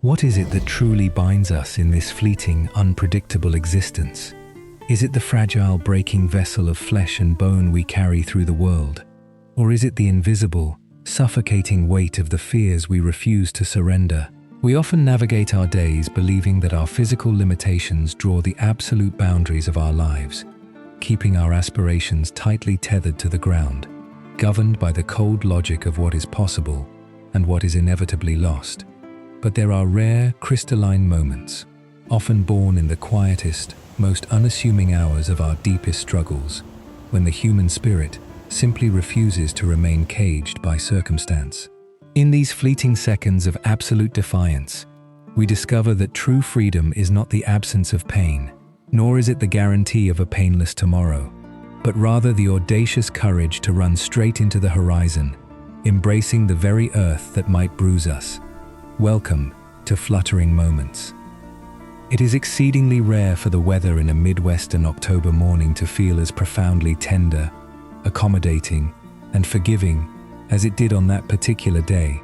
What is it that truly binds us in this fleeting, unpredictable existence? Is it the fragile, breaking vessel of flesh and bone we carry through the world? Or is it the invisible, suffocating weight of the fears we refuse to surrender? We often navigate our days believing that our physical limitations draw the absolute boundaries of our lives, keeping our aspirations tightly tethered to the ground, governed by the cold logic of what is possible and what is inevitably lost. But there are rare, crystalline moments, often born in the quietest, most unassuming hours of our deepest struggles, when the human spirit simply refuses to remain caged by circumstance. In these fleeting seconds of absolute defiance, we discover that true freedom is not the absence of pain, nor is it the guarantee of a painless tomorrow, but rather the audacious courage to run straight into the horizon, embracing the very earth that might bruise us. Welcome to Fluttering Moments. It is exceedingly rare for the weather in a Midwestern October morning to feel as profoundly tender, accommodating, and forgiving as it did on that particular day,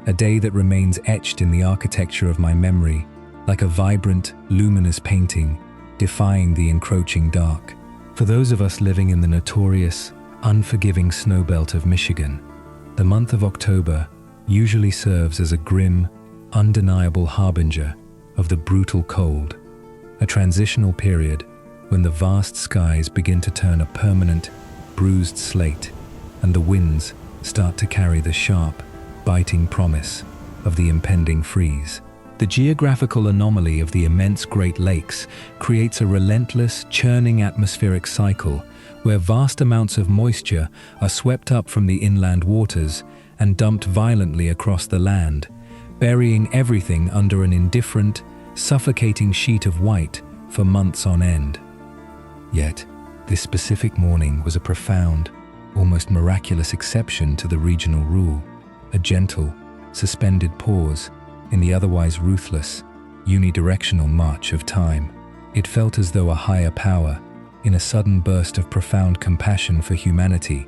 a day that remains etched in the architecture of my memory like a vibrant, luminous painting, defying the encroaching dark. For those of us living in the notorious, unforgiving snowbelt of Michigan, the month of October usually serves as a grim, undeniable harbinger of the brutal cold, a transitional period when the vast skies begin to turn a permanent, bruised slate, and the winds start to carry the sharp, biting promise of the impending freeze. The geographical anomaly of the immense Great Lakes creates a relentless, churning atmospheric cycle where vast amounts of moisture are swept up from the inland waters and dumped violently across the land, burying everything under an indifferent, suffocating sheet of white for months on end. Yet, this specific morning was a profound, almost miraculous exception to the regional rule, a gentle, suspended pause in the otherwise ruthless, unidirectional march of time. It felt as though a higher power, in a sudden burst of profound compassion for humanity,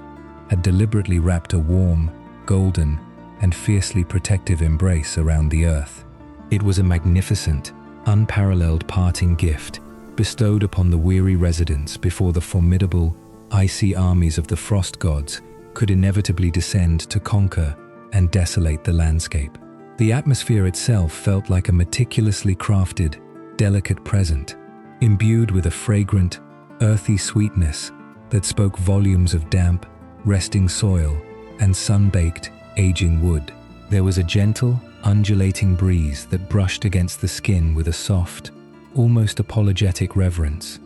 had deliberately wrapped a warm, golden, and fiercely protective embrace around the earth. It was a magnificent, unparalleled parting gift bestowed upon the weary residents before the formidable, icy armies of the frost gods could inevitably descend to conquer and desolate the landscape. The atmosphere itself felt like a meticulously crafted, delicate present, imbued with a fragrant, earthy sweetness that spoke volumes of damp, resting soil and sun-baked, aging wood. There was a gentle, undulating breeze that brushed against the skin with a soft, almost apologetic reverence,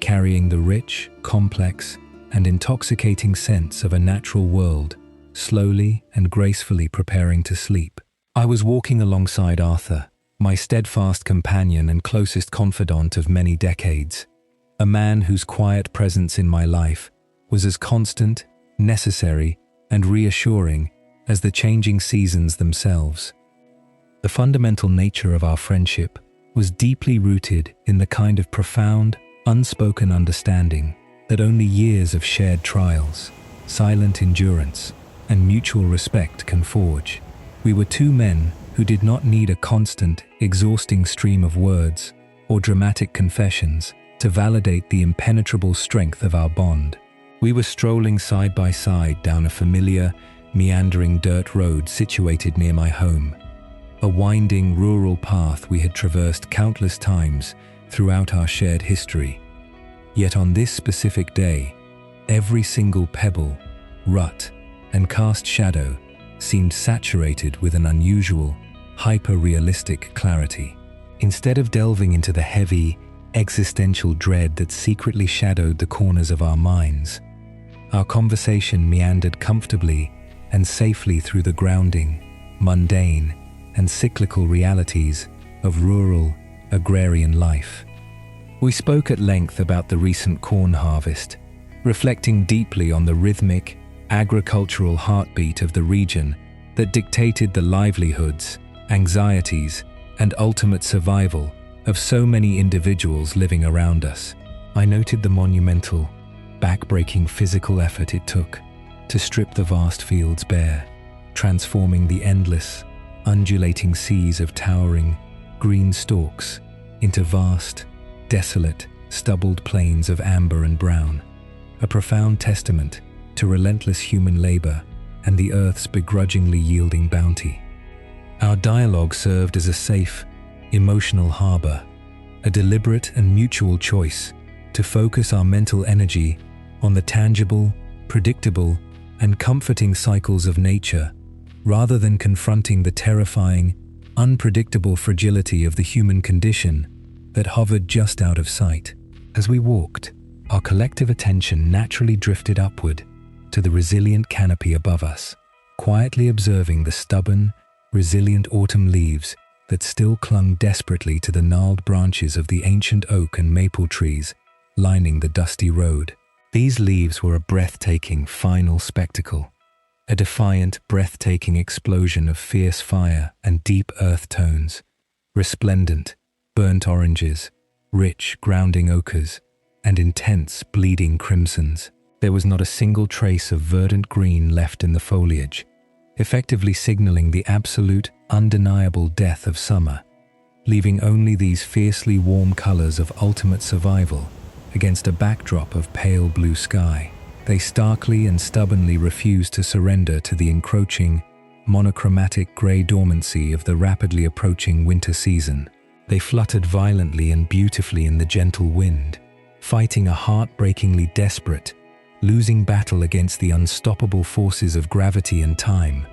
carrying the rich, complex, and intoxicating sense of a natural world, slowly and gracefully preparing to sleep. I was walking alongside Arthur, my steadfast companion and closest confidant of many decades, a man whose quiet presence in my life was as constant, necessary, and reassuring as the changing seasons themselves. The fundamental nature of our friendship was deeply rooted in the kind of profound, unspoken understanding that only years of shared trials, silent endurance, and mutual respect can forge. We were two men who did not need a constant, exhausting stream of words or dramatic confessions to validate the impenetrable strength of our bond. We were strolling side by side down a familiar, meandering dirt road situated near my home, a winding rural path we had traversed countless times throughout our shared history. Yet on this specific day, every single pebble, rut, and cast shadow seemed saturated with an unusual, hyper-realistic clarity. Instead of delving into the heavy, existential dread that secretly shadowed the corners of our minds, our conversation meandered comfortably and safely through the grounding, mundane, and cyclical realities of rural, agrarian life. We spoke at length about the recent corn harvest, reflecting deeply on the rhythmic, agricultural heartbeat of the region that dictated the livelihoods, anxieties, and ultimate survival of so many individuals living around us. I noted the monumental, back-breaking physical effort it took to strip the vast fields bare, transforming the endless, undulating seas of towering, green stalks into vast, desolate, stubbled plains of amber and brown, a profound testament to relentless human labor and the Earth's begrudgingly yielding bounty. Our dialogue served as a safe, emotional harbor, a deliberate and mutual choice to focus our mental energy on the tangible, predictable, and comforting cycles of nature, rather than confronting the terrifying, unpredictable fragility of the human condition that hovered just out of sight. As we walked, our collective attention naturally drifted upward to the resilient canopy above us, quietly observing the stubborn, resilient autumn leaves that still clung desperately to the gnarled branches of the ancient oak and maple trees lining the dusty road. These leaves were a breathtaking final spectacle, a defiant, breathtaking explosion of fierce fire and deep earth tones, resplendent, burnt oranges, rich, grounding ochres, and intense, bleeding crimsons. There was not a single trace of verdant green left in the foliage, effectively signaling the absolute, undeniable death of summer, leaving only these fiercely warm colors of ultimate survival against a backdrop of pale blue sky. They starkly and stubbornly refused to surrender to the encroaching, monochromatic gray dormancy of the rapidly approaching winter season. They fluttered violently and beautifully in the gentle wind, fighting a heartbreakingly desperate, losing battle against the unstoppable forces of gravity and time.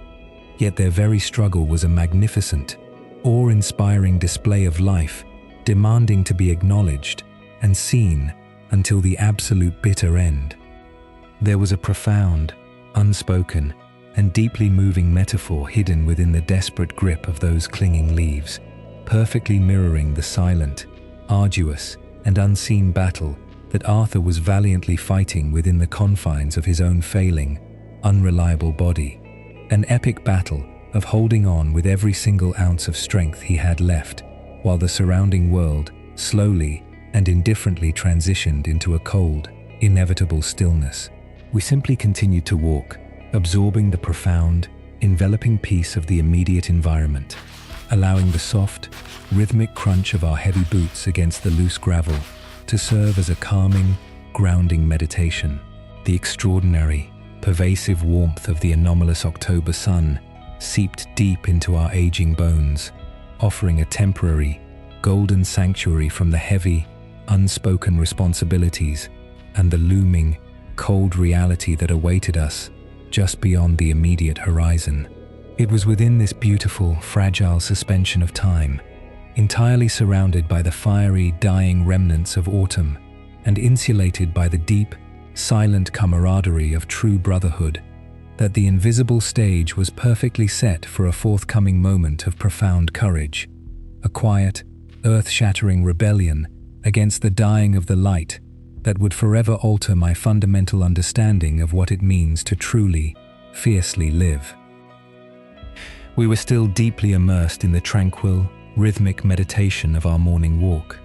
Yet their very struggle was a magnificent, awe-inspiring display of life, demanding to be acknowledged and seen until the absolute bitter end. There was a profound, unspoken, and deeply moving metaphor hidden within the desperate grip of those clinging leaves, perfectly mirroring the silent, arduous, and unseen battle that Arthur was valiantly fighting within the confines of his own failing, unreliable body. An epic battle of holding on with every single ounce of strength he had left, while the surrounding world slowly and indifferently transitioned into a cold, inevitable stillness. We simply continued to walk, absorbing the profound, enveloping peace of the immediate environment, allowing the soft, rhythmic crunch of our heavy boots against the loose gravel to serve as a calming, grounding meditation. The extraordinary, pervasive warmth of the anomalous October sun seeped deep into our aging bones, offering a temporary, golden sanctuary from the heavy, unspoken responsibilities and the looming, cold reality that awaited us just beyond the immediate horizon. It was within this beautiful, fragile suspension of time, entirely surrounded by the fiery, dying remnants of autumn and insulated by the deep, silent camaraderie of true brotherhood, that the invisible stage was perfectly set for a forthcoming moment of profound courage, a quiet, earth-shattering rebellion against the dying of the light that would forever alter my fundamental understanding of what it means to truly, fiercely live. We were still deeply immersed in the tranquil, rhythmic meditation of our morning walk,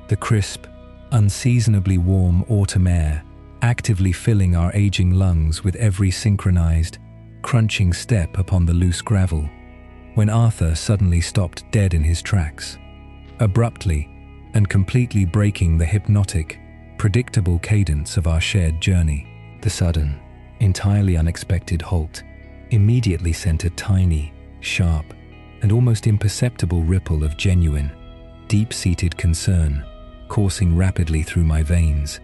the crisp, unseasonably warm autumn air actively filling our aging lungs with every synchronized, crunching step upon the loose gravel, when Arthur suddenly stopped dead in his tracks, abruptly and completely breaking the hypnotic, predictable cadence of our shared journey. The sudden, entirely unexpected halt immediately sent a tiny, sharp, and almost imperceptible ripple of genuine, deep-seated concern coursing rapidly through my veins,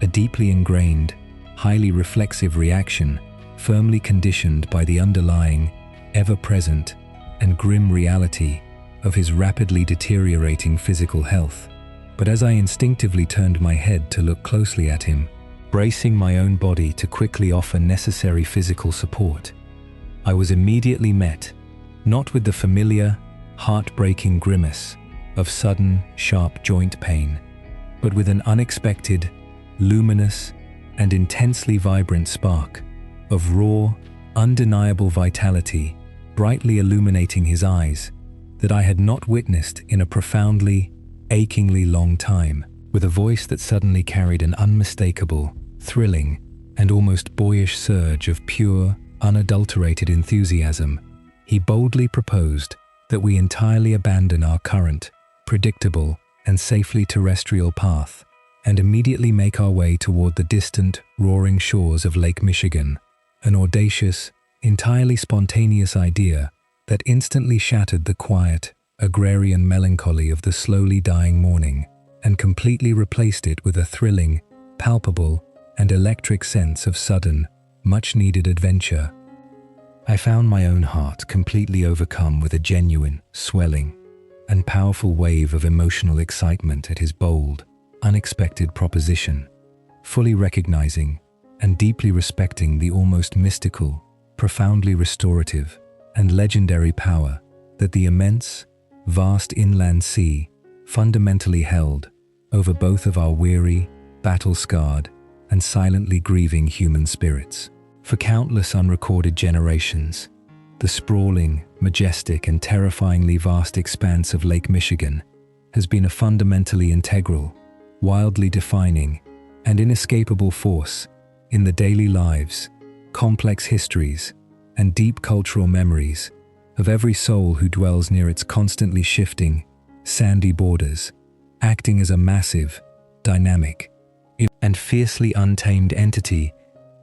a deeply ingrained, highly reflexive reaction firmly conditioned by the underlying, ever-present, and grim reality of his rapidly deteriorating physical health. But as I instinctively turned my head to look closely at him, bracing my own body to quickly offer necessary physical support, I was immediately met, not with the familiar, heartbreaking grimace of sudden, sharp joint pain, but with an unexpected, luminous, and intensely vibrant spark of raw, undeniable vitality brightly illuminating his eyes that I had not witnessed in a profoundly, achingly long time. With a voice that suddenly carried an unmistakable, thrilling, and almost boyish surge of pure, unadulterated enthusiasm, he boldly proposed that we entirely abandon our current, predictable, and safely terrestrial path and immediately make our way toward the distant, roaring shores of Lake Michigan, an audacious, entirely spontaneous idea that instantly shattered the quiet, agrarian melancholy of the slowly dying morning and completely replaced it with a thrilling, palpable, and electric sense of sudden, much-needed adventure. I found my own heart completely overcome with a genuine, swelling, and powerful wave of emotional excitement at his bold, unexpected proposition, fully recognizing and deeply respecting the almost mystical, profoundly restorative, and legendary power that the immense, vast inland sea fundamentally held over both of our weary, battle-scarred, and silently grieving human spirits. For countless unrecorded generations, the sprawling, majestic, and terrifyingly vast expanse of Lake Michigan has been a fundamentally integral, wildly defining, and inescapable force in the daily lives, complex histories, and deep cultural memories of every soul who dwells near its constantly shifting, sandy borders, acting as a massive, dynamic, and fiercely untamed entity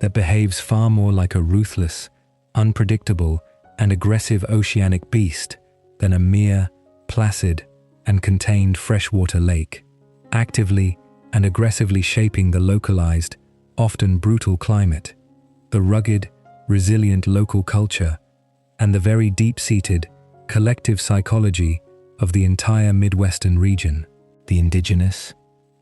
that behaves far more like a ruthless, unpredictable, and aggressive oceanic beast than a mere, placid, and contained freshwater lake, actively and aggressively shaping the localized, often brutal climate, the rugged, resilient local culture, and the very deep-seated, collective psychology of the entire Midwestern region. The indigenous,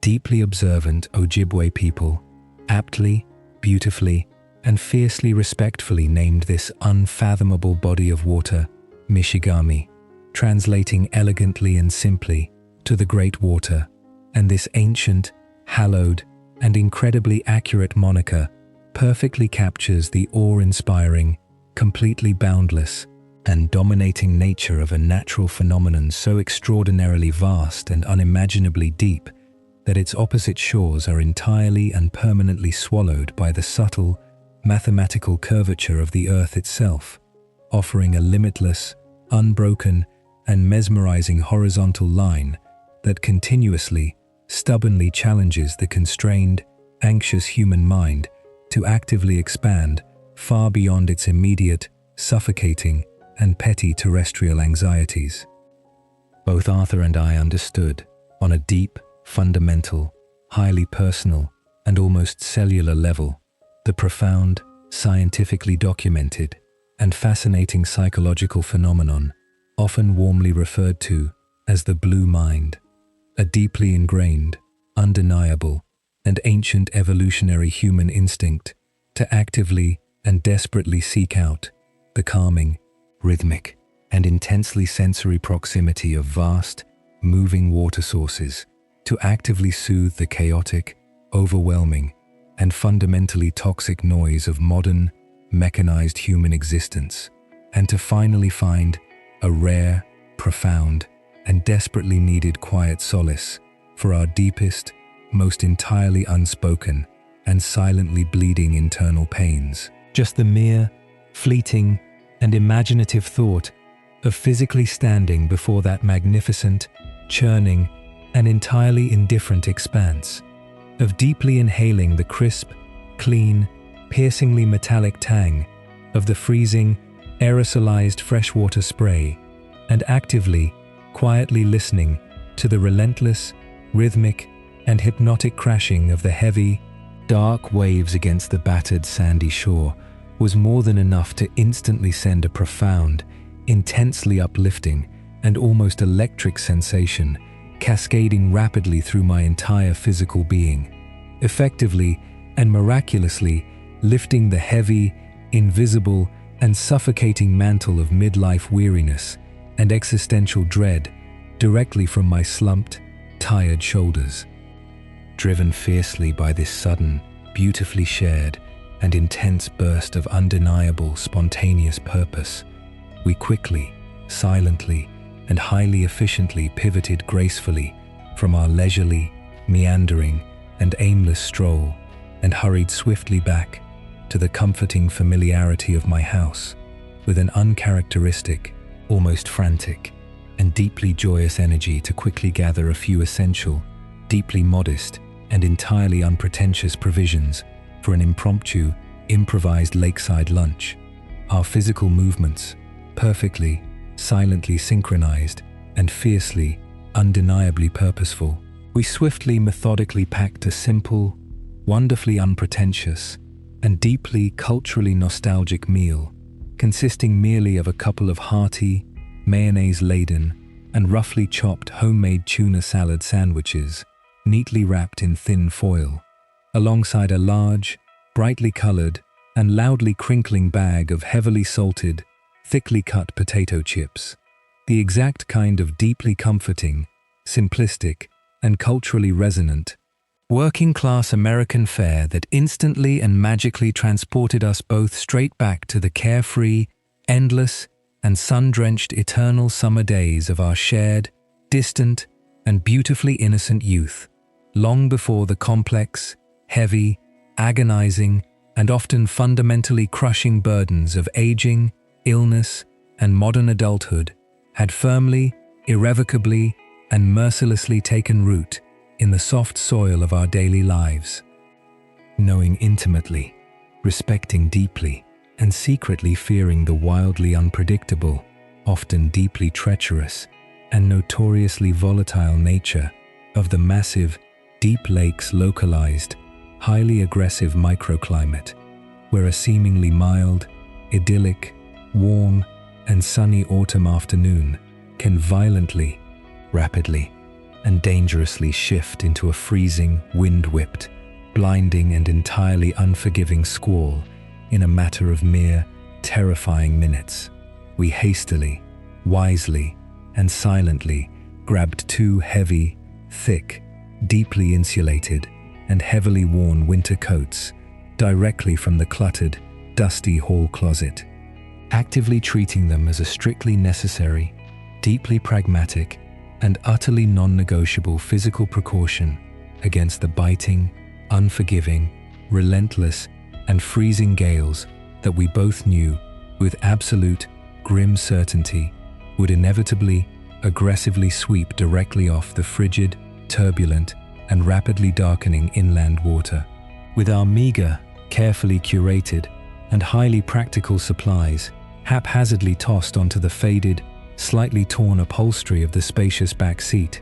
deeply observant Ojibwe people aptly, beautifully, and fiercely respectfully named this unfathomable body of water Michigami, translating elegantly and simply to the Great Water, and this ancient, hallowed, and incredibly accurate moniker perfectly captures the awe-inspiring, completely boundless, and dominating nature of a natural phenomenon so extraordinarily vast and unimaginably deep that its opposite shores are entirely and permanently swallowed by the subtle, mathematical curvature of the earth itself, offering a limitless, unbroken, and mesmerizing horizontal line that continuously, stubbornly challenges the constrained, anxious human mind to actively expand far beyond its immediate, suffocating, and petty terrestrial anxieties. Both Arthur and I understood, on a deep, fundamental, highly personal, and almost cellular level, the profound, scientifically documented, and fascinating psychological phenomenon, often warmly referred to as the blue mind, a deeply ingrained, undeniable, and ancient evolutionary human instinct to actively and desperately seek out the calming, rhythmic, and intensely sensory proximity of vast, moving water sources, to actively soothe the chaotic, overwhelming, and fundamentally toxic noise of modern, mechanized human existence, and to finally find a rare, profound, and desperately needed quiet solace for our deepest, most entirely unspoken, and silently bleeding internal pains. Just the mere, fleeting, and imaginative thought of physically standing before that magnificent, churning, and entirely indifferent expanse, of deeply inhaling the crisp, clean, piercingly metallic tang of the freezing, aerosolized freshwater spray, and actively, quietly listening to the relentless, rhythmic, and hypnotic crashing of the heavy, dark waves against the battered sandy shore was more than enough to instantly send a profound, intensely uplifting, and almost electric sensation cascading rapidly through my entire physical being, effectively and miraculously lifting the heavy, invisible, and suffocating mantle of midlife weariness and existential dread directly from my slumped, tired shoulders. Driven fiercely by this sudden, beautifully shared, and intense burst of undeniable, spontaneous purpose, we quickly, silently, and highly efficiently pivoted gracefully from our leisurely, meandering, and aimless stroll and hurried swiftly back to the comforting familiarity of my house, with an uncharacteristic, almost frantic, and deeply joyous energy to quickly gather a few essential, deeply modest, and entirely unpretentious provisions for an impromptu, improvised lakeside lunch. Our physical movements, perfectly, silently synchronized, and fiercely, undeniably purposeful, we swiftly, methodically packed a simple, wonderfully unpretentious, and deeply culturally nostalgic meal, consisting merely of a couple of hearty, mayonnaise-laden, and roughly chopped homemade tuna salad sandwiches, neatly wrapped in thin foil, alongside a large, brightly colored, and loudly crinkling bag of heavily salted, thickly cut potato chips, the exact kind of deeply comforting, simplistic, and culturally resonant, working-class American fare that instantly and magically transported us both straight back to the carefree, endless, and sun-drenched eternal summer days of our shared, distant, and beautifully innocent youth, long before the complex, heavy, agonizing, and often fundamentally crushing burdens of aging, illness, and modern adulthood had firmly, irrevocably, and mercilessly taken root in the soft soil of our daily lives. Knowing intimately, respecting deeply, and secretly fearing the wildly unpredictable, often deeply treacherous, and notoriously volatile nature of the massive, deep lakes localized, highly aggressive microclimate, where a seemingly mild, idyllic, warm, and sunny autumn afternoon can violently, rapidly, and dangerously shift into a freezing, wind-whipped, blinding and entirely unforgiving squall in a matter of mere, terrifying minutes. We hastily, wisely, and silently grabbed two heavy, thick, deeply insulated, and heavily worn winter coats directly from the cluttered, dusty hall closet, actively treating them as a strictly necessary, deeply pragmatic, and utterly non-negotiable physical precaution against the biting, unforgiving, relentless, and freezing gales that we both knew with absolute, grim certainty would inevitably, aggressively sweep directly off the frigid, turbulent, and rapidly darkening inland water. With our meager, carefully curated, and highly practical supplies haphazardly tossed onto the faded, slightly torn upholstery of the spacious back seat,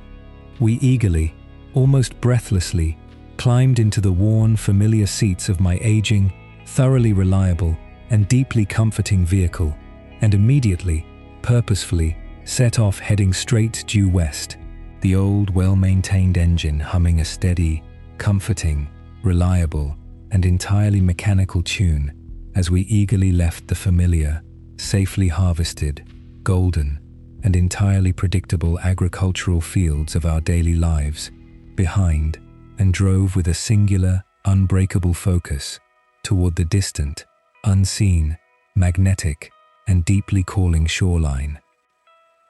we eagerly, almost breathlessly, climbed into the worn, familiar seats of my aging, thoroughly reliable, and deeply comforting vehicle, and immediately, purposefully, set off heading straight due west, the old, well-maintained engine humming a steady, comforting, reliable, and entirely mechanical tune as we eagerly left the familiar, safely harvested, golden, and entirely predictable agricultural fields of our daily lives behind, and drove with a singular, unbreakable focus toward the distant, unseen, magnetic, and deeply calling shoreline.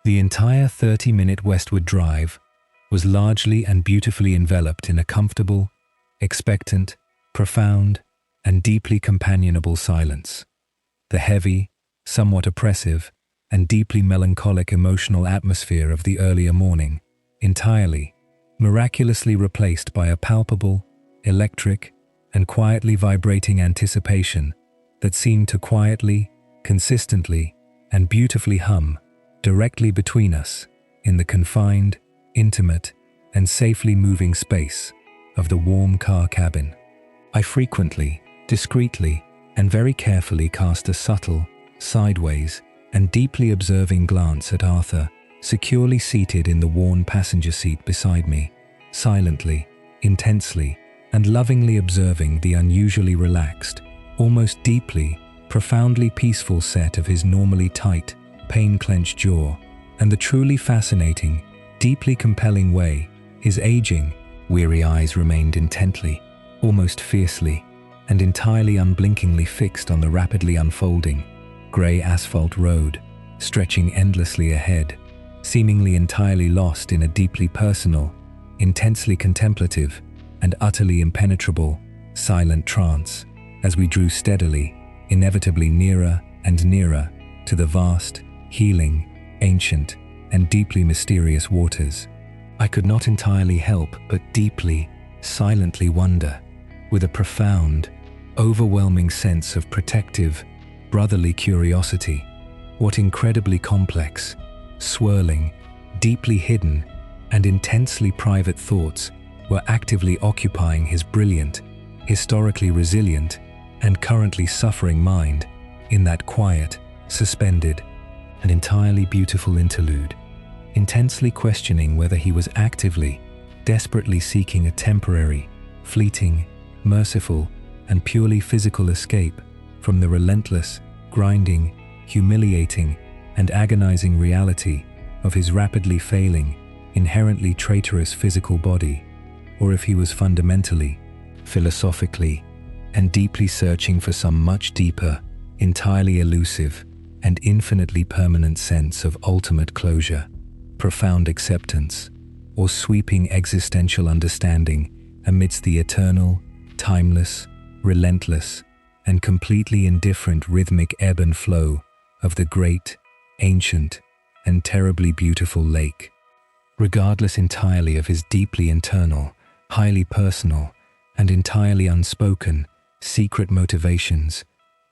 The entire 30-minute westward drive was largely and beautifully enveloped in a comfortable, expectant, profound, and deeply companionable silence. The heavy, somewhat oppressive, and deeply melancholic emotional atmosphere of the earlier morning, entirely, miraculously replaced by a palpable, electric, and quietly vibrating anticipation that seemed to quietly, consistently, and beautifully hum directly between us in the confined, intimate, and safely moving space of the warm car cabin. I frequently, discreetly, and very carefully cast a subtle, sideways, and deeply observing glance at Arthur, securely seated in the worn passenger seat beside me, silently, intensely, and lovingly observing the unusually relaxed, almost deeply, profoundly peaceful set of his normally tight, pain-clenched jaw, and the truly fascinating, deeply compelling way his aging, weary eyes remained intently, almost fiercely, and entirely unblinkingly fixed on the rapidly unfolding, grey asphalt road, stretching endlessly ahead, seemingly entirely lost in a deeply personal, intensely contemplative, and utterly impenetrable, silent trance, as we drew steadily, inevitably nearer and nearer to the vast, healing, ancient, and deeply mysterious waters. I could not entirely help but deeply, silently wonder, with a profound, overwhelming sense of protective, brotherly curiosity, what incredibly complex, swirling, deeply hidden, and intensely private thoughts were actively occupying his brilliant, historically resilient, and currently suffering mind in that quiet, suspended, and entirely beautiful interlude, intensely questioning whether he was actively, desperately seeking a temporary, fleeting, merciful, and purely physical escape from the relentless, grinding, humiliating, and agonizing reality of his rapidly failing, inherently traitorous physical body, or if he was fundamentally, philosophically, and deeply searching for some much deeper, entirely elusive, and infinitely permanent sense of ultimate closure, profound acceptance, or sweeping existential understanding amidst the eternal, timeless, relentless, and completely indifferent rhythmic ebb and flow of the great, ancient, and terribly beautiful lake. Regardless entirely of his deeply internal, highly personal, and entirely unspoken, secret motivations,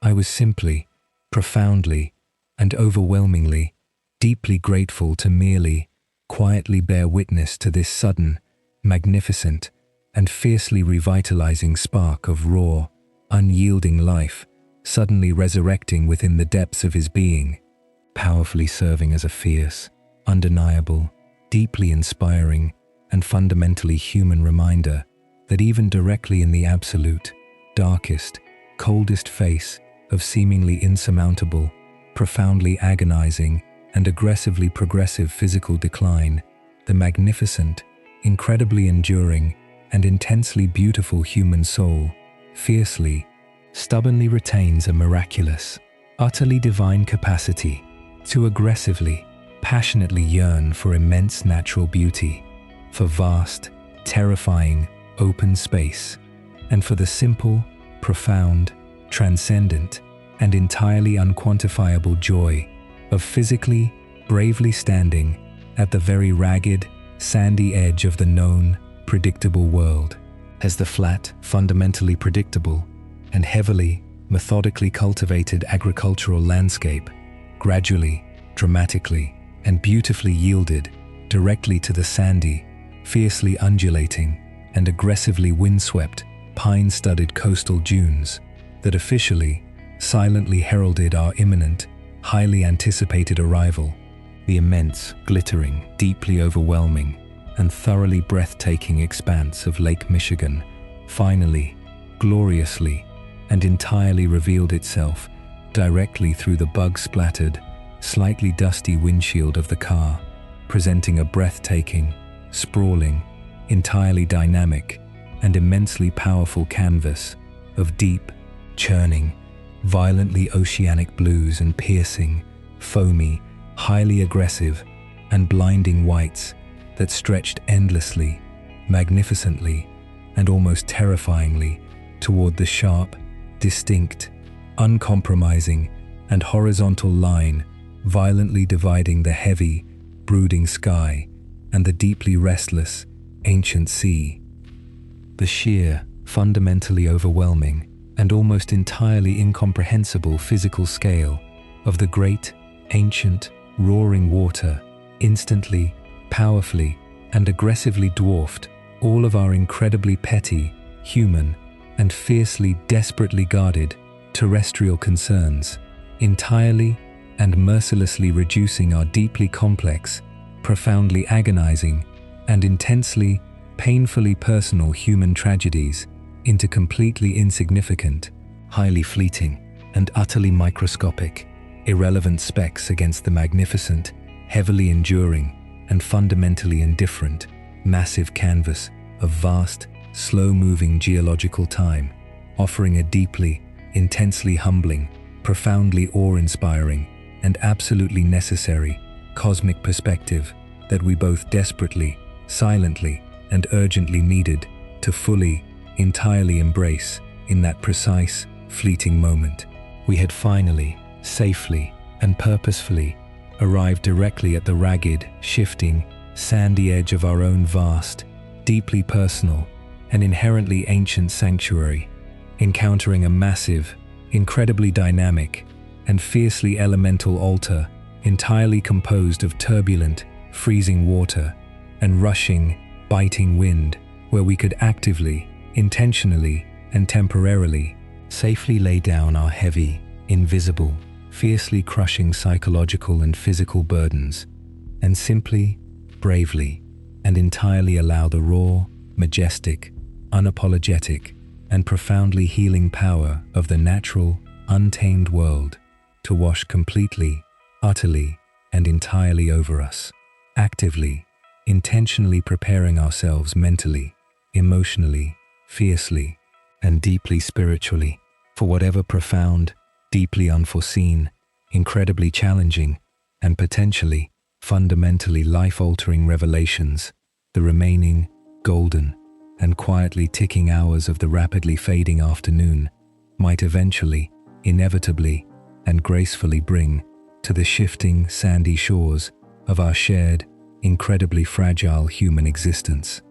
I was simply, profoundly, and overwhelmingly, deeply grateful to merely, quietly bear witness to this sudden, magnificent, and fiercely revitalizing spark of raw, unyielding life suddenly resurrecting within the depths of his being, powerfully serving as a fierce, undeniable, deeply inspiring, and fundamentally human reminder that even directly in the absolute, darkest, coldest face of seemingly insurmountable, profoundly agonizing, and aggressively progressive physical decline, the magnificent, incredibly enduring, and intensely beautiful human soul fiercely, stubbornly retains a miraculous, utterly divine capacity to aggressively, passionately yearn for immense natural beauty, for vast, terrifying, open space, and for the simple, profound, transcendent, and entirely unquantifiable joy of physically, bravely standing at the very ragged, sandy edge of the known, predictable world, as the flat, fundamentally predictable, and heavily, methodically cultivated agricultural landscape gradually, dramatically, and beautifully yielded directly to the sandy, fiercely undulating, and aggressively windswept, pine-studded coastal dunes that officially, silently heralded our imminent, highly anticipated arrival, the immense, glittering, deeply overwhelming, and thoroughly breathtaking expanse of Lake Michigan finally, gloriously, and entirely revealed itself directly through the bug-splattered, slightly dusty windshield of the car, presenting a breathtaking, sprawling, entirely dynamic, and immensely powerful canvas of deep, churning, violently oceanic blues and piercing, foamy, highly aggressive, and blinding whites that stretched endlessly, magnificently, and almost terrifyingly toward the sharp, distinct, uncompromising, and horizontal line violently dividing the heavy, brooding sky and the deeply restless, ancient sea. The sheer, fundamentally overwhelming, and almost entirely incomprehensible physical scale of the great, ancient, roaring water instantly, powerfully, and aggressively dwarfed all of our incredibly petty, human, and fiercely, desperately guarded terrestrial concerns, entirely and mercilessly reducing our deeply complex, profoundly agonizing, and intensely, painfully personal human tragedies into completely insignificant, highly fleeting, and utterly microscopic, irrelevant specks against the magnificent, heavily enduring, and fundamentally indifferent, massive canvas of vast, slow-moving geological time, offering a deeply, intensely humbling, profoundly awe-inspiring, and absolutely necessary cosmic perspective that we both desperately, silently, and urgently needed to fully, entirely embrace in that precise, fleeting moment. We had finally, safely, and purposefully arrive directly at the ragged, shifting, sandy edge of our own vast, deeply personal, and inherently ancient sanctuary, encountering a massive, incredibly dynamic, and fiercely elemental altar entirely composed of turbulent, freezing water and rushing, biting wind, where we could actively, intentionally, and temporarily safely lay down our heavy, invisible, fiercely crushing psychological and physical burdens, and simply, bravely, and entirely allow the raw, majestic, unapologetic, and profoundly healing power of the natural, untamed world to wash completely, utterly, and entirely over us, actively, intentionally preparing ourselves mentally, emotionally, fiercely, and deeply spiritually for whatever profound, deeply unforeseen, incredibly challenging, and potentially, fundamentally life-altering revelations the remaining, golden, and quietly ticking hours of the rapidly fading afternoon might eventually, inevitably, and gracefully bring to the shifting, sandy shores of our shared, incredibly fragile human existence.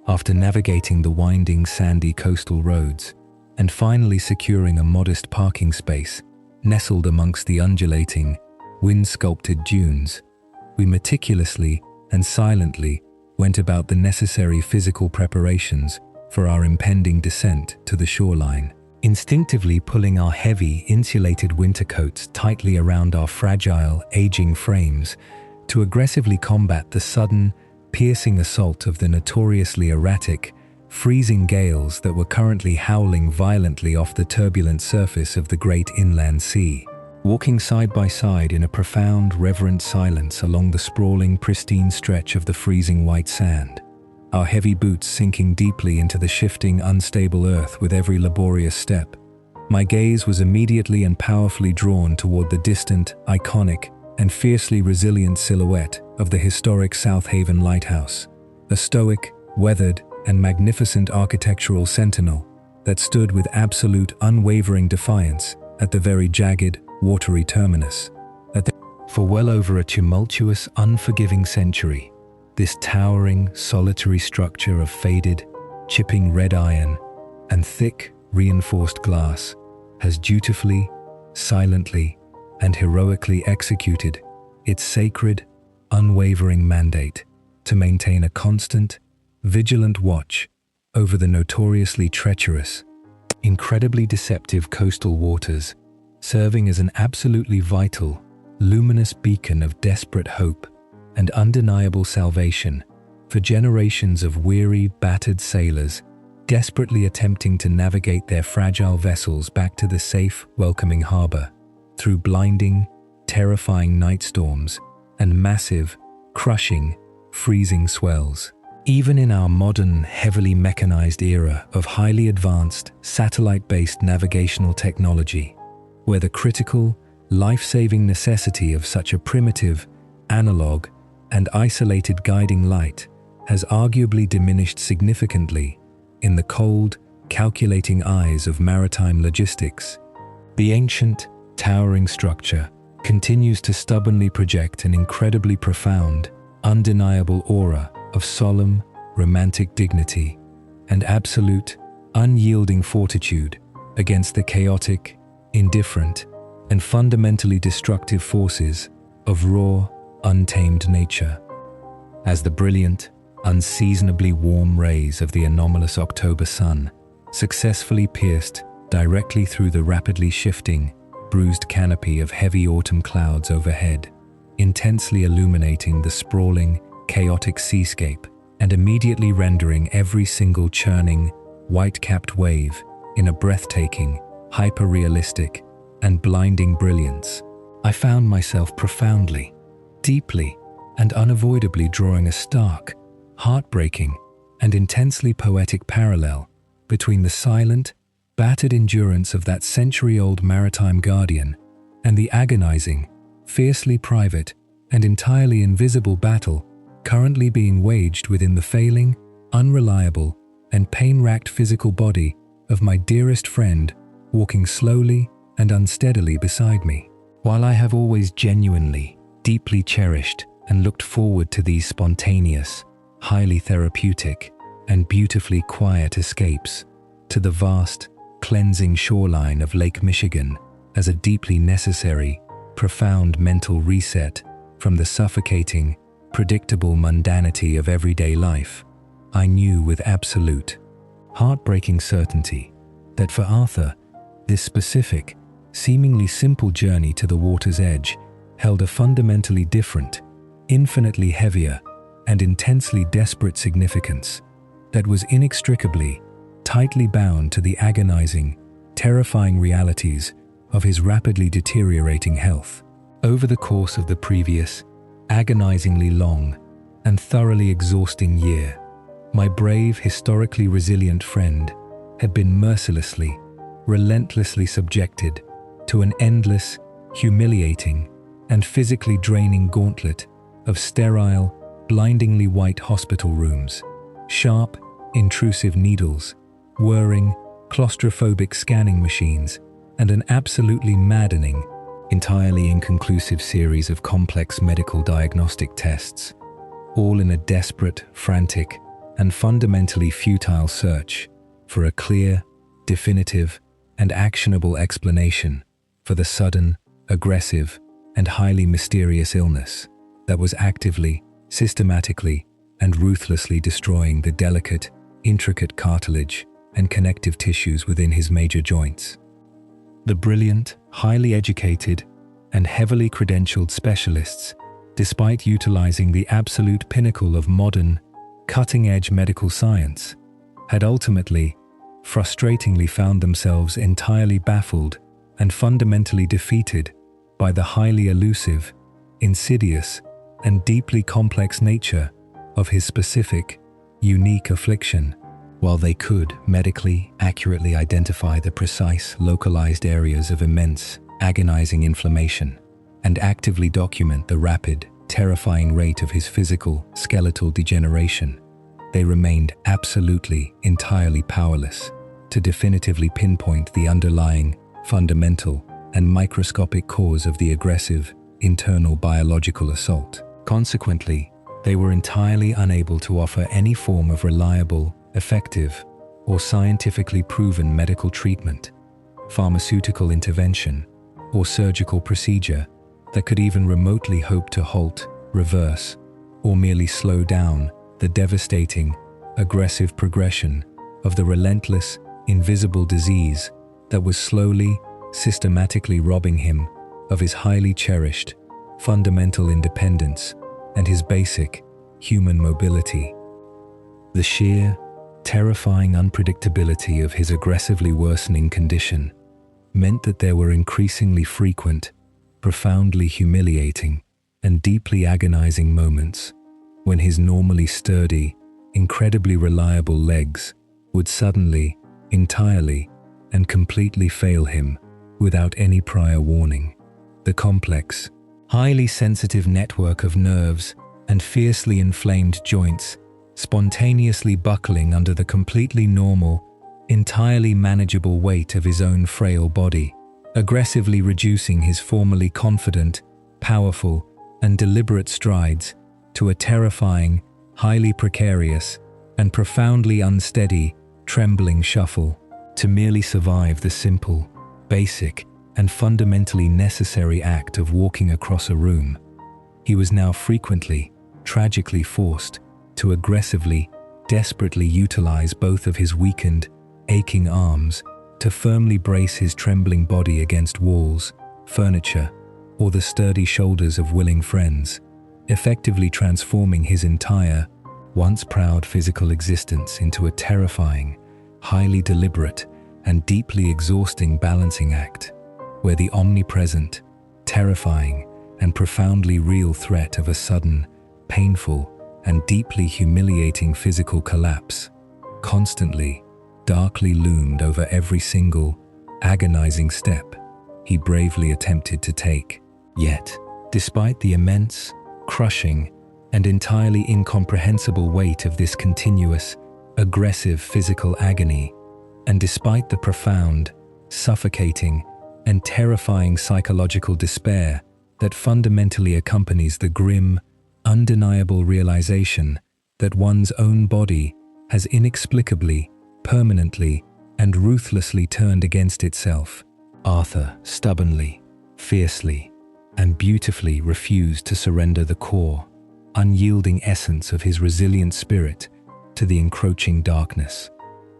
After navigating the winding, sandy coastal roads and finally securing a modest parking space nestled amongst the undulating, wind-sculpted dunes, we meticulously and silently went about the necessary physical preparations for our impending descent to the shoreline, instinctively pulling our heavy, insulated winter coats tightly around our fragile, aging frames to aggressively combat the sudden, piercing assault of the notoriously erratic, freezing gales that were currently howling violently off the turbulent surface of the great inland sea. Walking side by side in a profound, reverent silence along the sprawling, pristine stretch of the freezing white sand, our heavy boots sinking deeply into the shifting, unstable earth with every laborious step, my gaze was immediately and powerfully drawn toward the distant, iconic, and fiercely resilient silhouette of the historic South Haven Lighthouse, a stoic, weathered, and magnificent architectural sentinel that stood with absolute, unwavering defiance at the very jagged, watery terminus. For well over a tumultuous, unforgiving century, this towering, solitary structure of faded, chipping red iron and thick, reinforced glass has dutifully, silently, and heroically executed its sacred, unwavering mandate to maintain a constant, vigilant watch over the notoriously treacherous, incredibly deceptive coastal waters, serving as an absolutely vital, luminous beacon of desperate hope and undeniable salvation for generations of weary, battered sailors desperately attempting to navigate their fragile vessels back to the safe, welcoming harbor through blinding, terrifying night storms and massive, crushing, freezing swells. Even in our modern, heavily mechanized era of highly advanced, satellite-based navigational technology, where the critical, life-saving necessity of such a primitive, analog, and isolated guiding light has arguably diminished significantly in the cold, calculating eyes of maritime logistics, the ancient, towering structure continues to stubbornly project an incredibly profound, undeniable aura of solemn, romantic dignity and absolute, unyielding fortitude against the chaotic, indifferent, and fundamentally destructive forces of raw, untamed nature. As the brilliant, unseasonably warm rays of the anomalous October sun successfully pierced directly through the rapidly shifting, bruised canopy of heavy autumn clouds overhead, intensely illuminating the sprawling, chaotic seascape and immediately rendering every single churning, white-capped wave in a breathtaking, hyper-realistic, and blinding brilliance, I found myself profoundly, deeply, and unavoidably drawing a stark, heartbreaking, and intensely poetic parallel between the silent, battered endurance of that century-old maritime guardian and the agonizing, fiercely private, and entirely invisible battle currently being waged within the failing, unreliable, and pain-racked physical body of my dearest friend walking slowly and unsteadily beside me. While I have always genuinely, deeply cherished and looked forward to these spontaneous, highly therapeutic, and beautifully quiet escapes to the vast, cleansing shoreline of Lake Michigan as a deeply necessary, profound mental reset from the suffocating, predictable mundanity of everyday life, I knew with absolute, heartbreaking certainty that for Arthur, this specific, seemingly simple journey to the water's edge held a fundamentally different, infinitely heavier, and intensely desperate significance that was inextricably, tightly bound to the agonizing, terrifying realities of his rapidly deteriorating health. Over the course of the previous, agonizingly long and thoroughly exhausting year, my brave, historically resilient friend had been mercilessly, relentlessly subjected to an endless, humiliating, and physically draining gauntlet of sterile, blindingly white hospital rooms, sharp, intrusive needles, whirring, claustrophobic scanning machines, and an absolutely maddening, entirely inconclusive series of complex medical diagnostic tests, all in a desperate, frantic, and fundamentally futile search for a clear, definitive, and actionable explanation for the sudden, aggressive, and highly mysterious illness that was actively, systematically, and ruthlessly destroying the delicate, intricate cartilage and connective tissues within his major joints. The brilliant, highly educated, and heavily credentialed specialists, despite utilizing the absolute pinnacle of modern, cutting-edge medical science, had ultimately, frustratingly found themselves entirely baffled and fundamentally defeated by the highly elusive, insidious, and deeply complex nature of his specific, unique affliction. While they could medically accurately identify the precise, localized areas of immense, agonizing inflammation and actively document the rapid, terrifying rate of his physical, skeletal degeneration, they remained absolutely, entirely powerless to definitively pinpoint the underlying, fundamental, and microscopic cause of the aggressive, internal biological assault. Consequently, they were entirely unable to offer any form of reliable, effective, or scientifically proven medical treatment, pharmaceutical intervention, or surgical procedure that could even remotely hope to halt, reverse, or merely slow down the devastating, aggressive progression of the relentless, invisible disease that was slowly, systematically robbing him of his highly cherished, fundamental independence and his basic, human mobility. The sheer, terrifying unpredictability of his aggressively worsening condition meant that there were increasingly frequent, profoundly humiliating, and deeply agonizing moments when his normally sturdy, incredibly reliable legs would suddenly, entirely, and completely fail him without any prior warning. The complex, highly sensitive network of nerves and fiercely inflamed joints spontaneously buckling under the completely normal, entirely manageable weight of his own frail body, aggressively reducing his formerly confident, powerful, and deliberate strides to a terrifying, highly precarious, and profoundly unsteady, trembling shuffle to merely survive the simple, basic, and fundamentally necessary act of walking across a room. He was now frequently, tragically forced to aggressively, desperately utilize both of his weakened, aching arms to firmly brace his trembling body against walls, furniture, or the sturdy shoulders of willing friends, effectively transforming his entire, once proud physical existence into a terrifying, highly deliberate, and deeply exhausting balancing act, where the omnipresent, terrifying, and profoundly real threat of a sudden, painful, and deeply humiliating physical collapse constantly, darkly loomed over every single, agonizing step he bravely attempted to take. Yet, despite the immense, crushing, and entirely incomprehensible weight of this continuous, aggressive physical agony, and despite the profound, suffocating, and terrifying psychological despair that fundamentally accompanies the grim, undeniable realization that one's own body has inexplicably, permanently, and ruthlessly turned against itself. Arthur stubbornly, fiercely, and beautifully refused to surrender the core, unyielding essence of his resilient spirit to the encroaching darkness,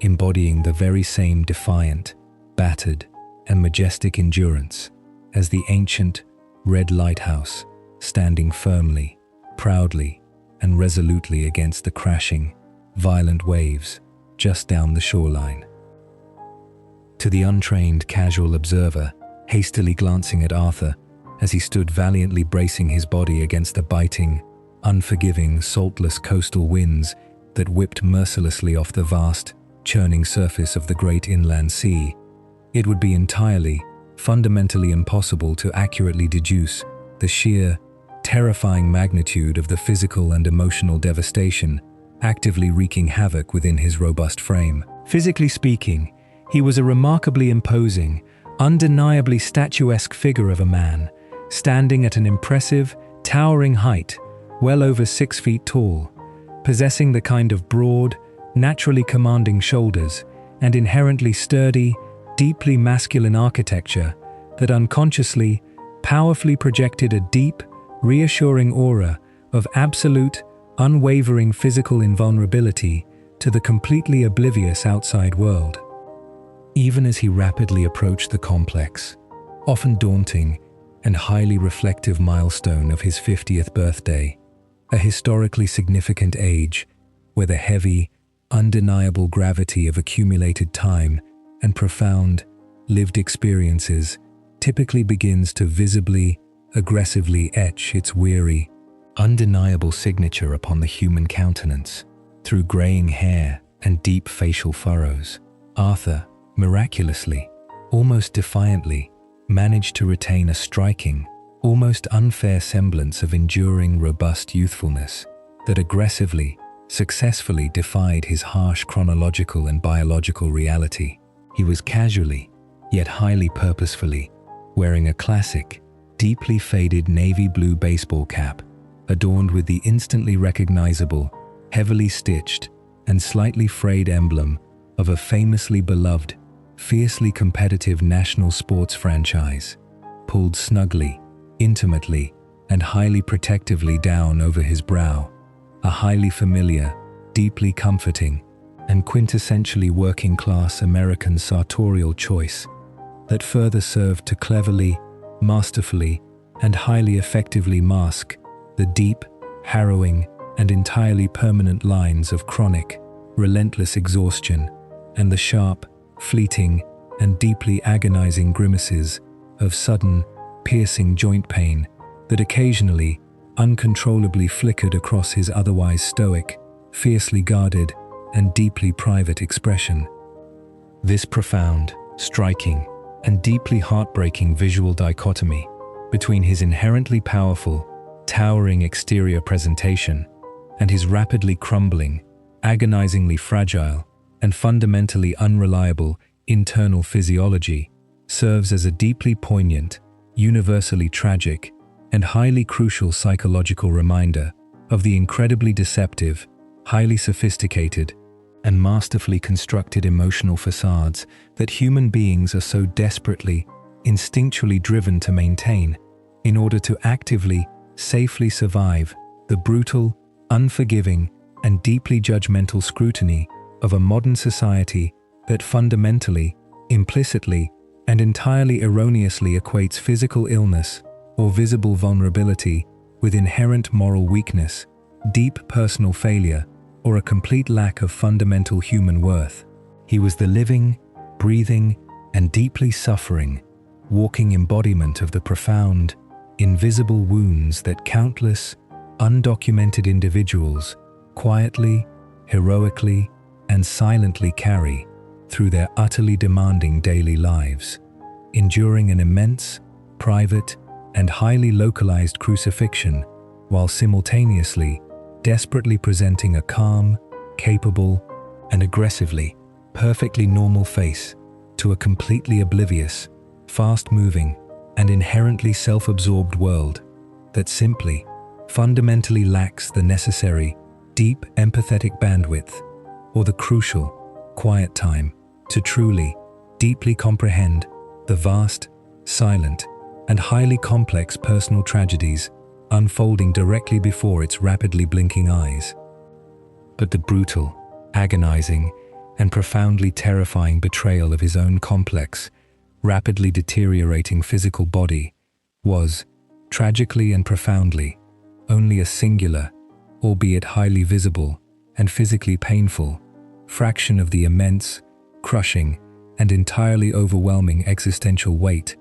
embodying the very same defiant, battered, and majestic endurance as the ancient red lighthouse standing firmly, proudly, and resolutely against the crashing, violent waves just down the shoreline. To the untrained casual observer, hastily glancing at Arthur as he stood valiantly bracing his body against the biting, unforgiving, saltless coastal winds that whipped mercilessly off the vast, churning surface of the great inland sea, it would be entirely, fundamentally impossible to accurately deduce the sheer, terrifying magnitude of the physical and emotional devastation actively wreaking havoc within his robust frame. Physically speaking, he was a remarkably imposing, undeniably statuesque figure of a man, standing at an impressive, towering height, well over 6 feet tall, possessing the kind of broad, naturally commanding shoulders and inherently sturdy, deeply masculine architecture that unconsciously, powerfully projected a deep, reassuring aura of absolute, unwavering physical invulnerability to the completely oblivious outside world. Even as he rapidly approached the complex, often daunting and highly reflective milestone of his 50th birthday, a historically significant age where the heavy, undeniable gravity of accumulated time and profound, lived experiences typically begins to visibly, aggressively etch its weary, undeniable signature upon the human countenance. Through graying hair and deep facial furrows, Arthur, miraculously, almost defiantly, managed to retain a striking, almost unfair semblance of enduring, robust youthfulness that aggressively, successfully defied his harsh chronological and biological reality. He was casually, yet highly purposefully, wearing a classic, deeply faded navy blue baseball cap, adorned with the instantly recognizable, heavily stitched, and slightly frayed emblem of a famously beloved, fiercely competitive national sports franchise, pulled snugly, intimately, and highly protectively down over his brow, a highly familiar, deeply comforting, and quintessentially working-class American sartorial choice that further served to cleverly, masterfully, and highly effectively mask the deep, harrowing, and entirely permanent lines of chronic, relentless exhaustion and the sharp, fleeting, and deeply agonizing grimaces of sudden, piercing joint pain that occasionally, uncontrollably flickered across his otherwise stoic, fiercely guarded, and deeply private expression. This profound, striking, and deeply heartbreaking visual dichotomy between his inherently powerful, towering exterior presentation and his rapidly crumbling, agonizingly fragile, and fundamentally unreliable internal physiology serves as a deeply poignant, universally tragic, and highly crucial psychological reminder of the incredibly deceptive, highly sophisticated, and masterfully constructed emotional facades that human beings are so desperately, instinctually driven to maintain in order to actively, safely survive the brutal, unforgiving, and deeply judgmental scrutiny of a modern society that fundamentally, implicitly, and entirely erroneously equates physical illness or visible vulnerability with inherent moral weakness, deep personal failure, or a complete lack of fundamental human worth. He was the living, breathing, and deeply suffering, walking embodiment of the profound, invisible wounds that countless, undocumented individuals quietly, heroically, and silently carry through their utterly demanding daily lives, enduring an immense, private, and highly localized crucifixion while simultaneously desperately presenting a calm, capable, and aggressively, perfectly normal face to a completely oblivious, fast-moving, and inherently self-absorbed world that simply, fundamentally lacks the necessary, deep empathetic bandwidth or the crucial, quiet time to truly, deeply comprehend the vast, silent, and highly complex personal tragedies unfolding directly before its rapidly blinking eyes. But the brutal, agonizing, and profoundly terrifying betrayal of his own complex, rapidly deteriorating physical body was, tragically and profoundly, only a singular, albeit highly visible and physically painful, fraction of the immense, crushing, and entirely overwhelming existential weight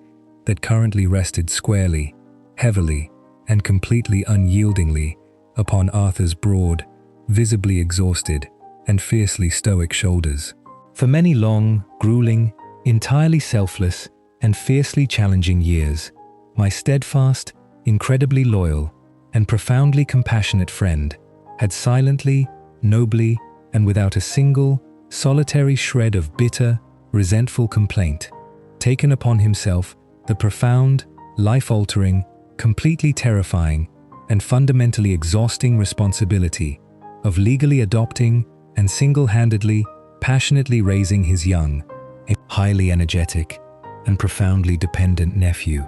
that currently rested squarely, heavily, and completely unyieldingly upon Arthur's broad, visibly exhausted, and fiercely stoic shoulders. For many long, grueling, entirely selfless, and fiercely challenging years, my steadfast, incredibly loyal, and profoundly compassionate friend had silently, nobly, and without a single, solitary shred of bitter, resentful complaint, taken upon himself the profound, life-altering, completely terrifying, and fundamentally exhausting responsibility of legally adopting and single-handedly, passionately raising his young, a highly energetic, and profoundly dependent nephew,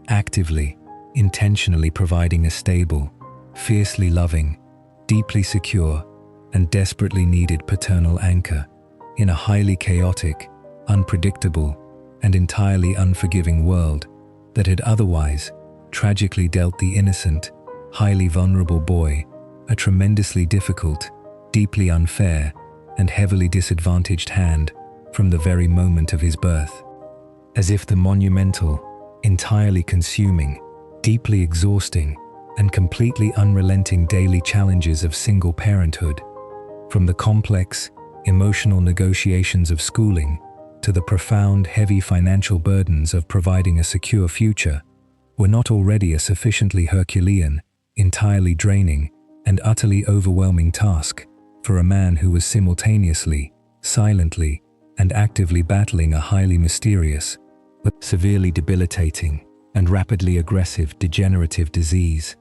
actively, intentionally providing a stable, fiercely loving, deeply secure, and desperately needed paternal anchor in a highly chaotic, unpredictable, and entirely unforgiving world that had otherwise tragically dealt the innocent, highly vulnerable boy a tremendously difficult, deeply unfair, and heavily disadvantaged hand from the very moment of his birth. As if the monumental, entirely consuming, deeply exhausting, and completely unrelenting daily challenges of single parenthood, from the complex, emotional negotiations of schooling to the profound, heavy financial burdens of providing a secure future, were not already a sufficiently Herculean, entirely draining, and utterly overwhelming task for a man who was simultaneously, silently, and actively battling a highly mysterious, but severely debilitating, and rapidly aggressive degenerative disease.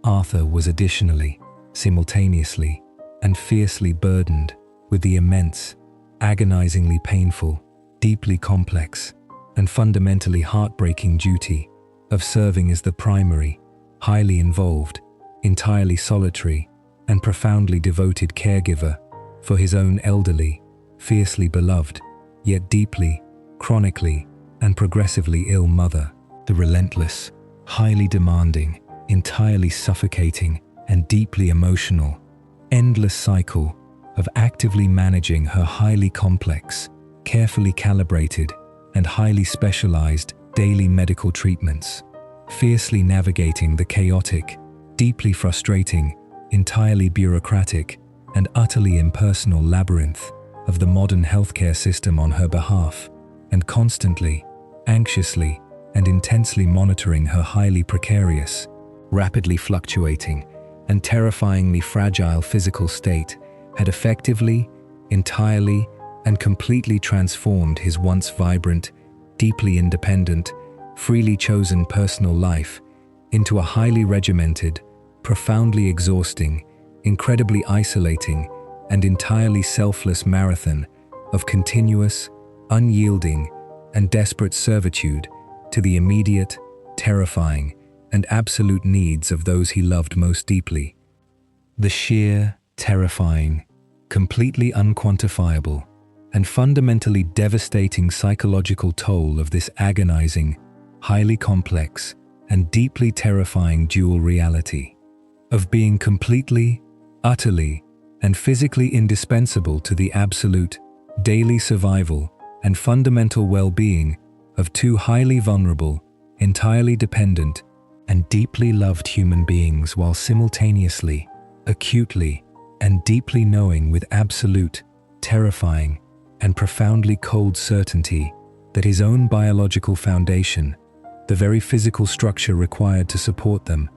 Arthur was additionally, simultaneously, and fiercely burdened with the immense, agonizingly painful, deeply complex, and fundamentally heartbreaking duty of serving as the primary, highly involved, entirely solitary, and profoundly devoted caregiver for his own elderly, fiercely beloved, yet deeply, chronically, and progressively ill mother. The relentless, highly demanding, entirely suffocating, and deeply emotional, endless cycle of actively managing her highly complex, carefully calibrated, and highly specialized daily medical treatments, fiercely navigating the chaotic, deeply frustrating, entirely bureaucratic, and utterly impersonal labyrinth of the modern healthcare system on her behalf, and constantly, anxiously, and intensely monitoring her highly precarious, rapidly fluctuating, and terrifyingly fragile physical state had effectively, entirely, and completely transformed his once vibrant, deeply independent, freely chosen personal life into a highly regimented, profoundly exhausting, incredibly isolating, and entirely selfless marathon of continuous, unyielding, and desperate servitude to the immediate, terrifying, and absolute needs of those he loved most deeply. The sheer, terrifying, completely unquantifiable, and fundamentally devastating psychological toll of this agonizing, highly complex, and deeply terrifying dual reality of being completely, utterly, and physically indispensable to the absolute, daily survival and fundamental well-being of two highly vulnerable, entirely dependent, and deeply loved human beings, while simultaneously, acutely, and deeply knowing with absolute, terrifying, and profoundly cold certainty that his own biological foundation, the very physical structure required to support them,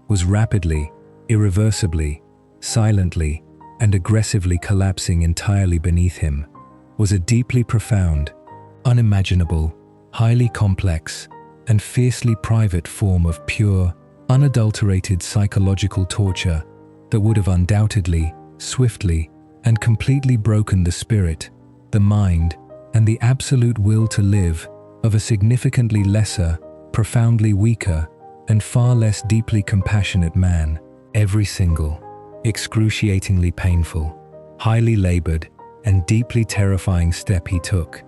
was rapidly, irreversibly, silently, and aggressively collapsing entirely beneath him, was a deeply profound, unimaginable, highly complex, and fiercely private form of pure, unadulterated psychological torture that would have undoubtedly, swiftly, and completely broken the spirit, the mind, and the absolute will to live of a significantly lesser, profoundly weaker, and far less deeply compassionate man. Every single, excruciatingly painful, highly labored, and deeply terrifying step he took,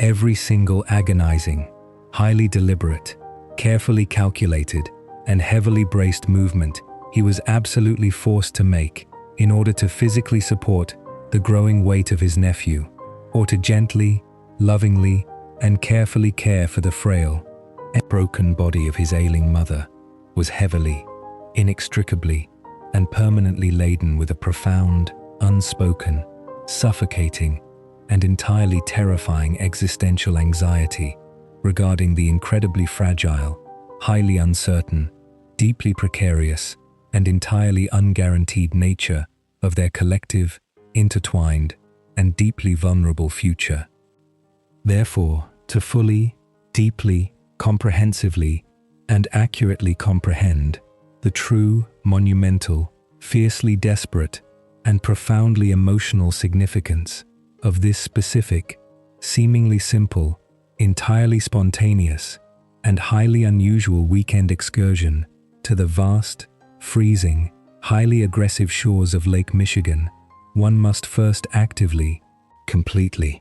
every single agonizing, highly deliberate, carefully calculated, and heavily braced movement he was absolutely forced to make in order to physically support the growing weight of his nephew, or to gently, lovingly, and carefully care for the frail and broken body of his ailing mother, was heavily, inextricably, and permanently laden with a profound, unspoken, suffocating, and entirely terrifying existential anxiety regarding the incredibly fragile, highly uncertain, deeply precarious, and entirely unguaranteed nature of their collective, intertwined, and deeply vulnerable future. Therefore, to fully, deeply, comprehensively, and accurately comprehend the true, monumental, fiercely desperate, and profoundly emotional significance of this specific, seemingly simple, entirely spontaneous, and highly unusual weekend excursion to the vast, freezing, highly aggressive shores of Lake Michigan, one must first actively, completely,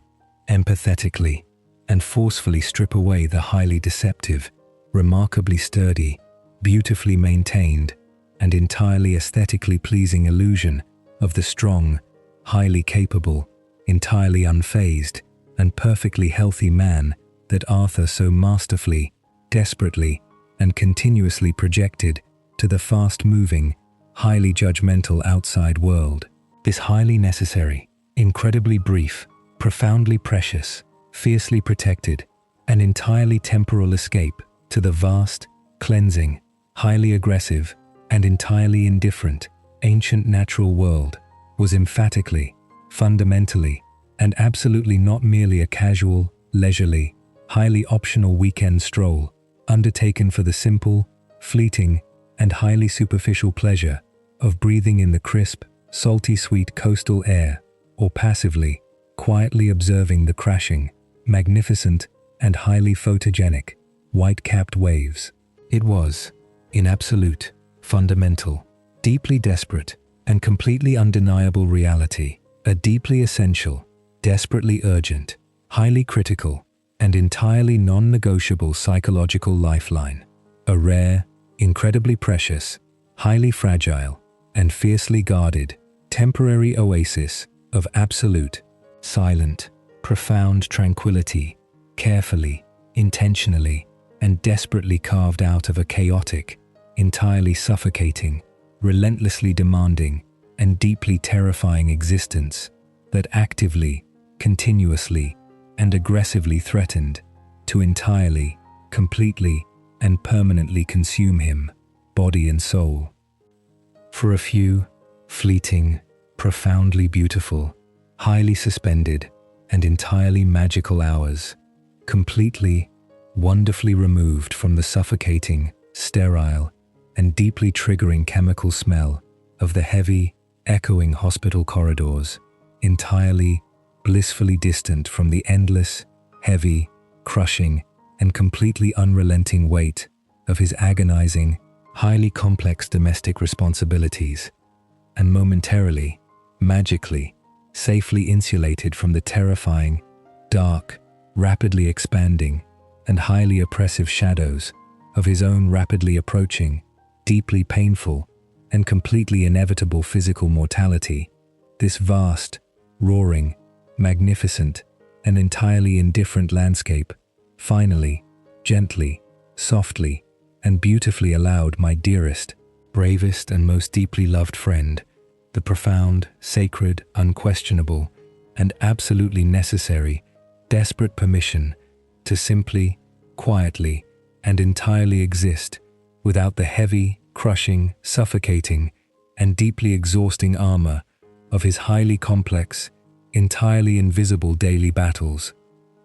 empathetically, and forcefully strip away the highly deceptive, remarkably sturdy, beautifully maintained, and entirely aesthetically pleasing illusion of the strong, highly capable, entirely unfazed, and perfectly healthy man that Arthur so masterfully, desperately, and continuously projected to the fast-moving, highly judgmental outside world. This highly necessary, incredibly brief, profoundly precious, fiercely protected, and entirely temporal escape to the vast, cleansing, highly aggressive, and entirely indifferent, ancient natural world was emphatically, fundamentally, and absolutely not merely a casual, leisurely, highly optional weekend stroll undertaken for the simple, fleeting, and highly superficial pleasure of breathing in the crisp, salty sweet coastal air, or passively, quietly observing the crashing, magnificent, and highly photogenic, white-capped waves. It was, in absolute, fundamental, deeply desperate, and completely undeniable reality, a deeply essential, desperately urgent, highly critical, and entirely non-negotiable psychological lifeline, a rare, incredibly precious, highly fragile, and fiercely guarded, temporary oasis of absolute, silent, profound tranquility, carefully, intentionally, and desperately carved out of a chaotic, entirely suffocating, relentlessly demanding, and deeply terrifying existence that actively, continuously, and aggressively threatened to entirely, completely, and permanently consume him, body and soul. For a few, fleeting, profoundly beautiful, highly suspended, and entirely magical hours, completely, wonderfully removed from the suffocating, sterile, and deeply triggering chemical smell of the heavy, echoing hospital corridors, entirely, blissfully distant from the endless, heavy, crushing, and completely unrelenting weight of his agonizing, highly complex domestic responsibilities, and momentarily, magically, safely insulated from the terrifying, dark, rapidly expanding, and highly oppressive shadows of his own rapidly approaching, deeply painful, and completely inevitable physical mortality, this vast, roaring, magnificent, and entirely indifferent landscape finally, gently, softly, and beautifully allowed my dearest, bravest, and most deeply loved friend the profound, sacred, unquestionable, and absolutely necessary, desperate permission to simply, quietly, and entirely exist without the heavy, crushing, suffocating, and deeply exhausting armor of his highly complex, entirely invisible daily battles,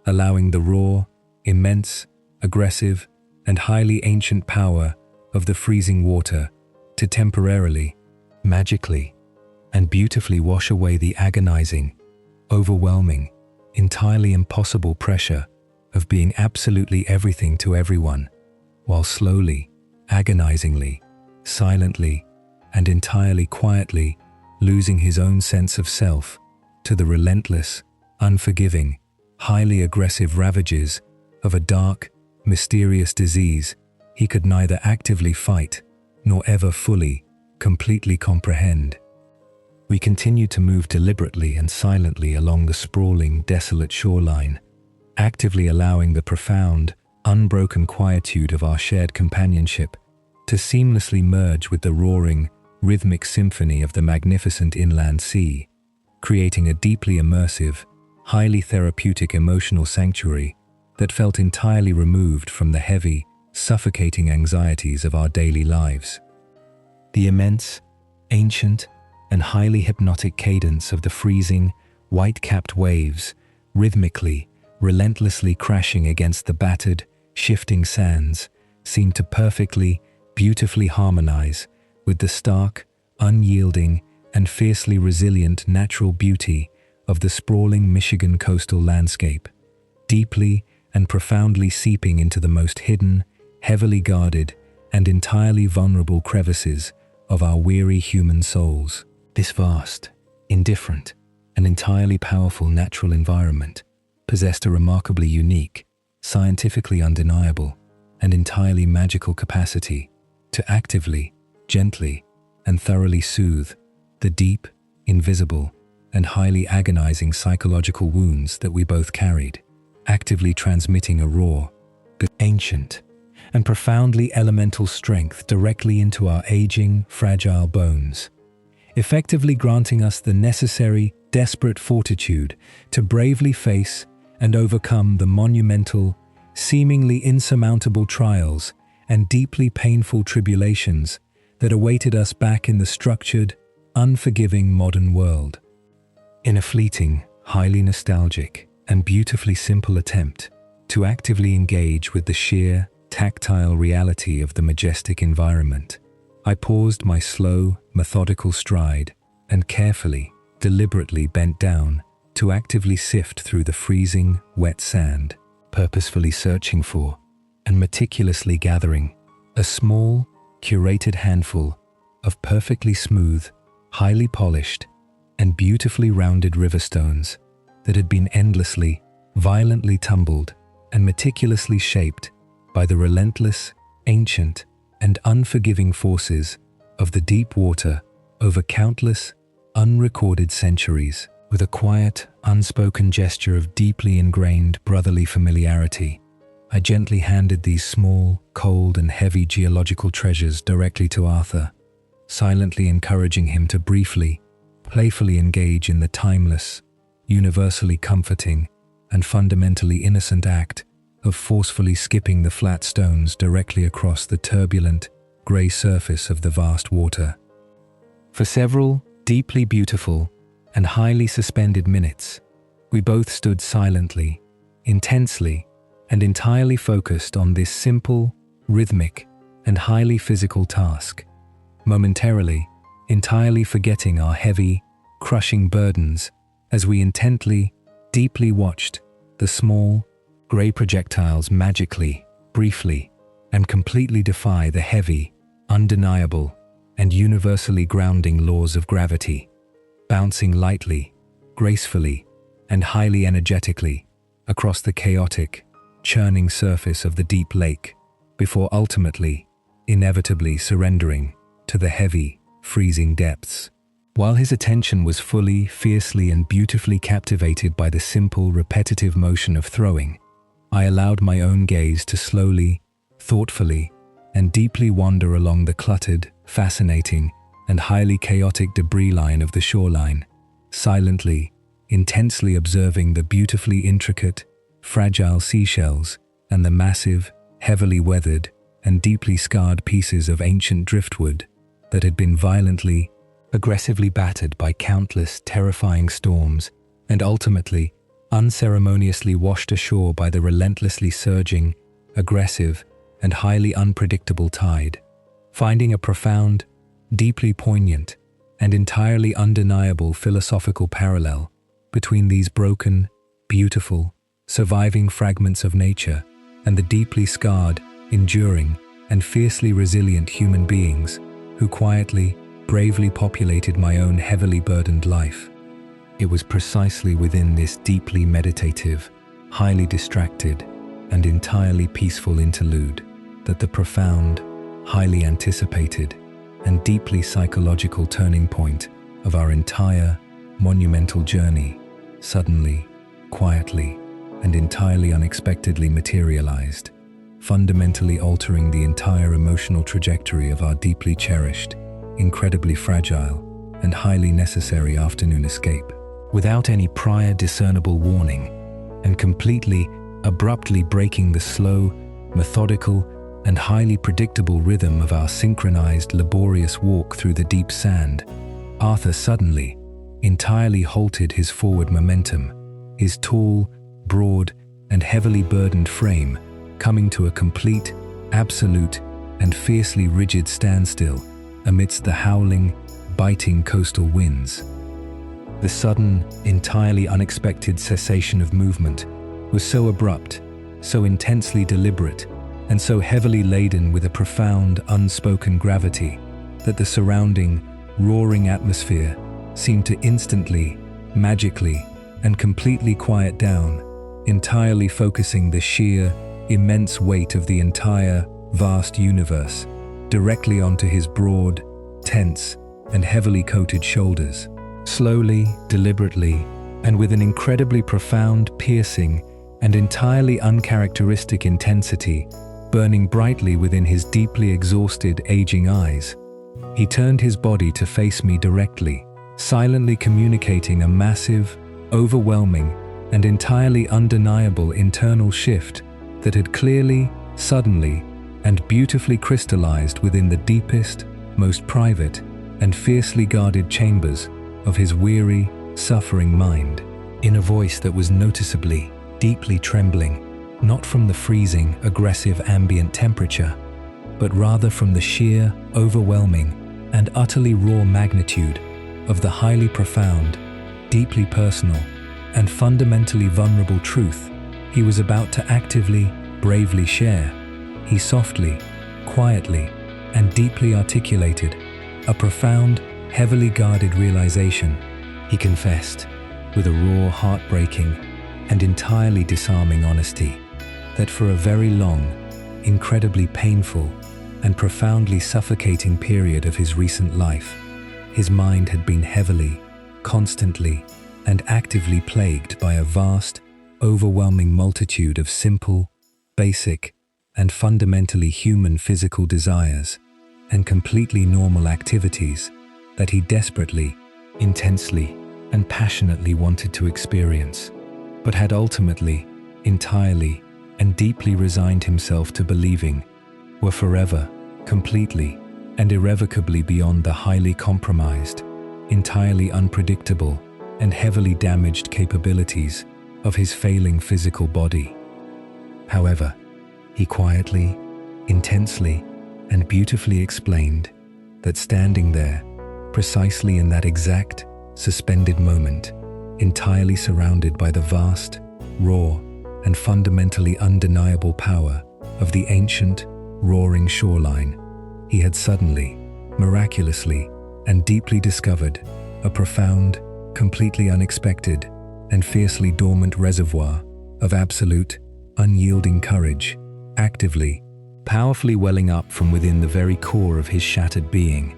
allowing the raw, immense, aggressive, and highly ancient power of the freezing water to temporarily, magically, and beautifully wash away the agonizing, overwhelming, entirely impossible pressure of being absolutely everything to everyone, while slowly, agonizingly, silently, and entirely quietly losing his own sense of self to the relentless, unforgiving, highly aggressive ravages of a dark, mysterious disease he could neither actively fight nor ever fully, completely comprehend. We continued to move deliberately and silently along the sprawling, desolate shoreline, actively allowing the profound, unbroken quietude of our shared companionship to seamlessly merge with the roaring, rhythmic symphony of the magnificent inland sea, creating a deeply immersive, highly therapeutic emotional sanctuary that felt entirely removed from the heavy, suffocating anxieties of our daily lives. The immense, ancient, and highly hypnotic cadence of the freezing, white-capped waves, rhythmically, relentlessly crashing against the battered, shifting sands, seemed to perfectly, beautifully harmonize with the stark, unyielding, and fiercely resilient natural beauty of the sprawling Michigan coastal landscape, deeply and profoundly seeping into the most hidden, heavily guarded, and entirely vulnerable crevices of our weary human souls. This vast, indifferent, and entirely powerful natural environment possessed a remarkably unique, scientifically undeniable, and entirely magical capacity to actively, gently, and thoroughly soothe the deep, invisible, and highly agonizing psychological wounds that we both carried, actively transmitting a raw, ancient, and profoundly elemental strength directly into our aging, fragile bones, effectively granting us the necessary, desperate fortitude to bravely face and overcome the monumental, seemingly insurmountable trials and deeply painful tribulations that awaited us back in the structured, unforgiving modern world. In a fleeting, highly nostalgic, and beautifully simple attempt to actively engage with the sheer, tactile reality of the majestic environment, I paused my slow, methodical stride and carefully, deliberately bent down to actively sift through the freezing, wet sand, purposefully searching for and meticulously gathering a small, curated handful of perfectly smooth, highly polished, and beautifully rounded riverstones that had been endlessly, violently tumbled and meticulously shaped by the relentless, ancient, and unforgiving forces of the deep water over countless, unrecorded centuries. With a quiet, unspoken gesture of deeply ingrained brotherly familiarity, I gently handed these small, cold, and heavy geological treasures directly to Arthur, silently encouraging him to briefly, playfully engage in the timeless, universally comforting, and fundamentally innocent act of forcefully skipping the flat stones directly across the turbulent, grey surface of the vast water. For several deeply beautiful and highly suspended minutes, we both stood silently, intensely, and entirely focused on this simple, rhythmic, and highly physical task, momentarily, entirely forgetting our heavy, crushing burdens as we intently, deeply watched the small, grey projectiles magically, briefly, and completely defy the heavy, undeniable, and universally grounding laws of gravity, bouncing lightly, gracefully, and highly energetically across the chaotic, churning surface of the deep lake, before ultimately, inevitably surrendering to the heavy, freezing depths. While his attention was fully, fiercely, and beautifully captivated by the simple, repetitive motion of throwing, I allowed my own gaze to slowly, thoughtfully, and deeply wander along the cluttered, fascinating, and highly chaotic debris line of the shoreline, silently, intensely observing the beautifully intricate, fragile seashells and the massive, heavily weathered, and deeply scarred pieces of ancient driftwood that had been violently, aggressively battered by countless terrifying storms and ultimately unceremoniously washed ashore by the relentlessly surging, aggressive, and highly unpredictable tide, finding a profound, deeply poignant, and entirely undeniable philosophical parallel between these broken, beautiful, surviving fragments of nature and the deeply scarred, enduring, and fiercely resilient human beings who quietly, bravely populated my own heavily burdened life. It was precisely within this deeply meditative, highly distracted, and entirely peaceful interlude that the profound, highly anticipated, and deeply psychological turning point of our entire monumental journey suddenly, quietly, and entirely unexpectedly materialized, fundamentally altering the entire emotional trajectory of our deeply cherished, incredibly fragile, and highly necessary afternoon escape. Without any prior discernible warning, and completely, abruptly breaking the slow, methodical, and highly predictable rhythm of our synchronized, laborious walk through the deep sand, Arthur suddenly, entirely halted his forward momentum, his tall, broad, and heavily burdened frame coming to a complete, absolute, and fiercely rigid standstill amidst the howling, biting coastal winds. The sudden, entirely unexpected cessation of movement was so abrupt, so intensely deliberate, and so heavily laden with a profound, unspoken gravity that the surrounding, roaring atmosphere seemed to instantly, magically, and completely quiet down, entirely focusing the sheer, immense weight of the entire, vast universe directly onto his broad, tense, and heavily coated shoulders. Slowly, deliberately, and with an incredibly profound, piercing, and entirely uncharacteristic intensity burning brightly within his deeply exhausted, aging eyes, he turned his body to face me directly, silently communicating a massive, overwhelming, and entirely undeniable internal shift that had clearly, suddenly, and beautifully crystallized within the deepest, most private, and fiercely guarded chambers of his weary, suffering mind, in a voice that was noticeably, deeply trembling, not from the freezing, aggressive ambient temperature, but rather from the sheer, overwhelming, and utterly raw magnitude of the highly profound, deeply personal, and fundamentally vulnerable truth he was about to actively, bravely share. He softly, quietly, and deeply articulated a profound, heavily guarded realization. He confessed, with a raw, heartbreaking, and entirely disarming honesty, that for a very long, incredibly painful, and profoundly suffocating period of his recent life, his mind had been heavily, constantly, and actively plagued by a vast, overwhelming multitude of simple, basic, and fundamentally human physical desires and completely normal activities that he desperately, intensely, and passionately wanted to experience, but had ultimately, entirely, and deeply resigned himself to believing were forever, completely, and irrevocably beyond the highly compromised, entirely unpredictable, and heavily damaged capabilities of his failing physical body. However, he quietly, intensely, and beautifully explained that standing there, precisely in that exact, suspended moment, entirely surrounded by the vast, raw, and fundamentally undeniable power of the ancient, roaring shoreline, he had suddenly, miraculously, and deeply discovered a profound, completely unexpected, and fiercely dormant reservoir of absolute, unyielding courage, actively, powerfully welling up from within the very core of his shattered being.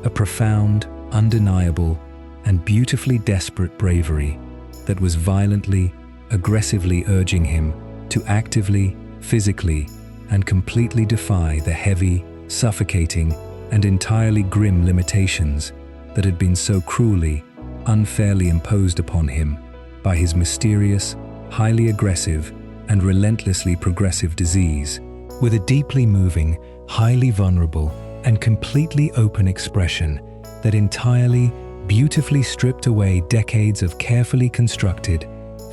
A profound, undeniable, and beautifully desperate bravery that was violently, aggressively urging him to actively, physically, and completely defy the heavy, suffocating, and entirely grim limitations that had been so cruelly, unfairly imposed upon him by his mysterious, highly aggressive, and relentlessly progressive disease. With a deeply moving, highly vulnerable, and completely open expression that entirely, beautifully stripped away decades of carefully constructed,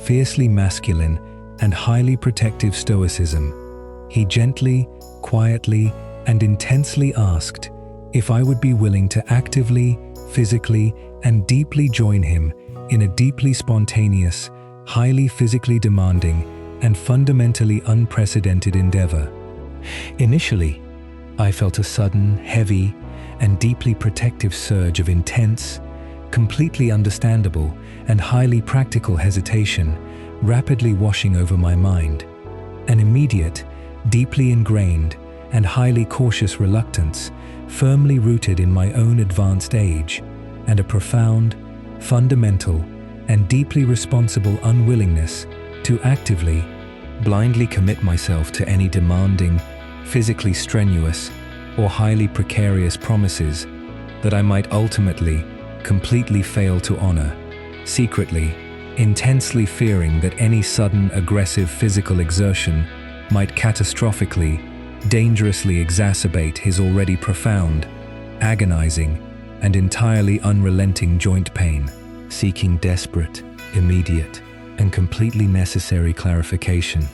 fiercely masculine and highly protective stoicism. He gently, quietly, and intensely asked if I would be willing to actively, physically, and deeply join him in a deeply spontaneous, highly physically demanding, and fundamentally unprecedented endeavor. Initially, I felt a sudden, heavy, and deeply protective surge of intense, completely understandable, and highly practical hesitation rapidly washing over my mind. An immediate, deeply ingrained, and highly cautious reluctance firmly rooted in my own advanced age, and a profound, fundamental, and deeply responsible unwillingness to actively, blindly commit myself to any demanding, physically strenuous, or highly precarious promises that I might ultimately, completely fail to honor, secretly, intensely fearing that any sudden aggressive physical exertion might catastrophically, dangerously exacerbate his already profound, agonizing, and entirely unrelenting joint pain. Seeking desperate, immediate, and completely necessary clarification,